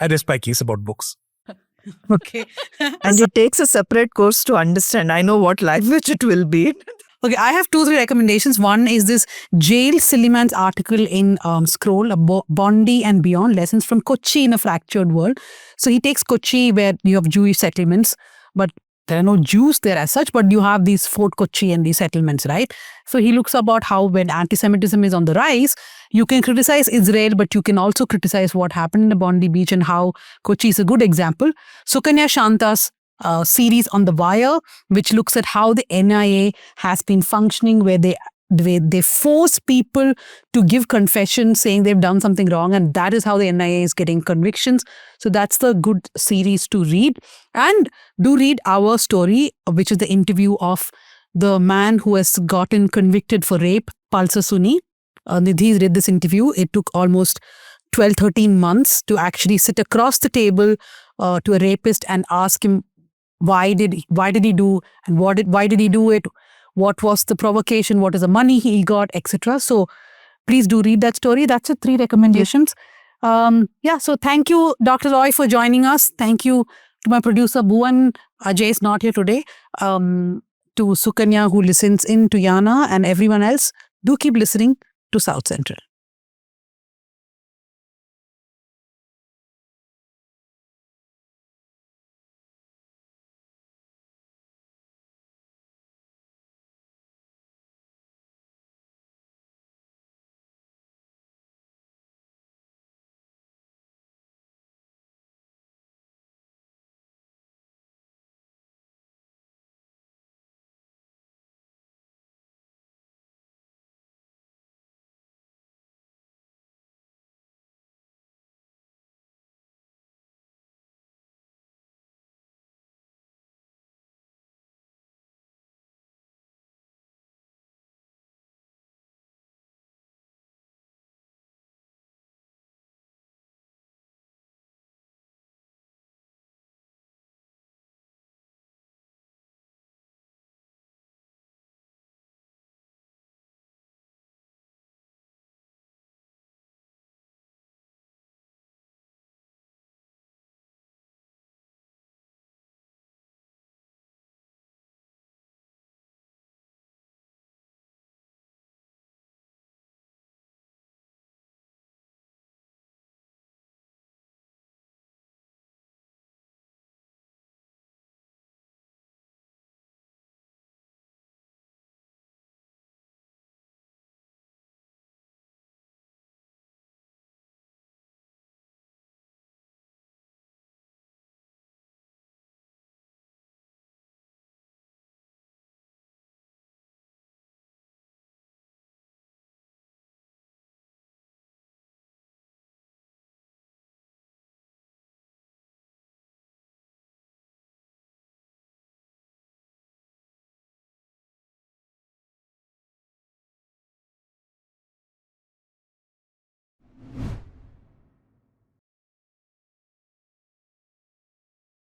I rest my case about books. Okay. And it takes a separate course to understand. I know what language it will be. Okay, I have 2-3 recommendations. One is this Jail Silliman's article in Scroll, Bondi and Beyond, Lessons from Kochi in a Fractured World. So he takes Kochi where you have Jewish settlements, but there are no Jews there as such, but you have these Fort Kochi and these settlements, right? So he looks about how when anti-Semitism is on the rise, you can criticize Israel, but you can also criticize what happened in the Bondi Beach and how Kochi is a good example. Sukanya Shanta's series on The Wire, which looks at how the NIA has been functioning, where they force people to give confession saying they've done something wrong, and that is how the NIA is getting convictions. So that's the good series to read. And do read our story, which is the interview of the man who has gotten convicted for rape, Palsa Suni. Nidhi read this interview. It took almost 12-13 months to actually sit across the table to a rapist and ask him why did he do, and why did he do it, what was the provocation, what is the money he got, etc. So please do read that story. That's 3 recommendations. So thank you, Dr. Roy, for joining us. Thank you to my producer Bhuvan. Ajay is not here today. To Sukanya, who listens in, to Yana and everyone else. Do keep listening to South Central.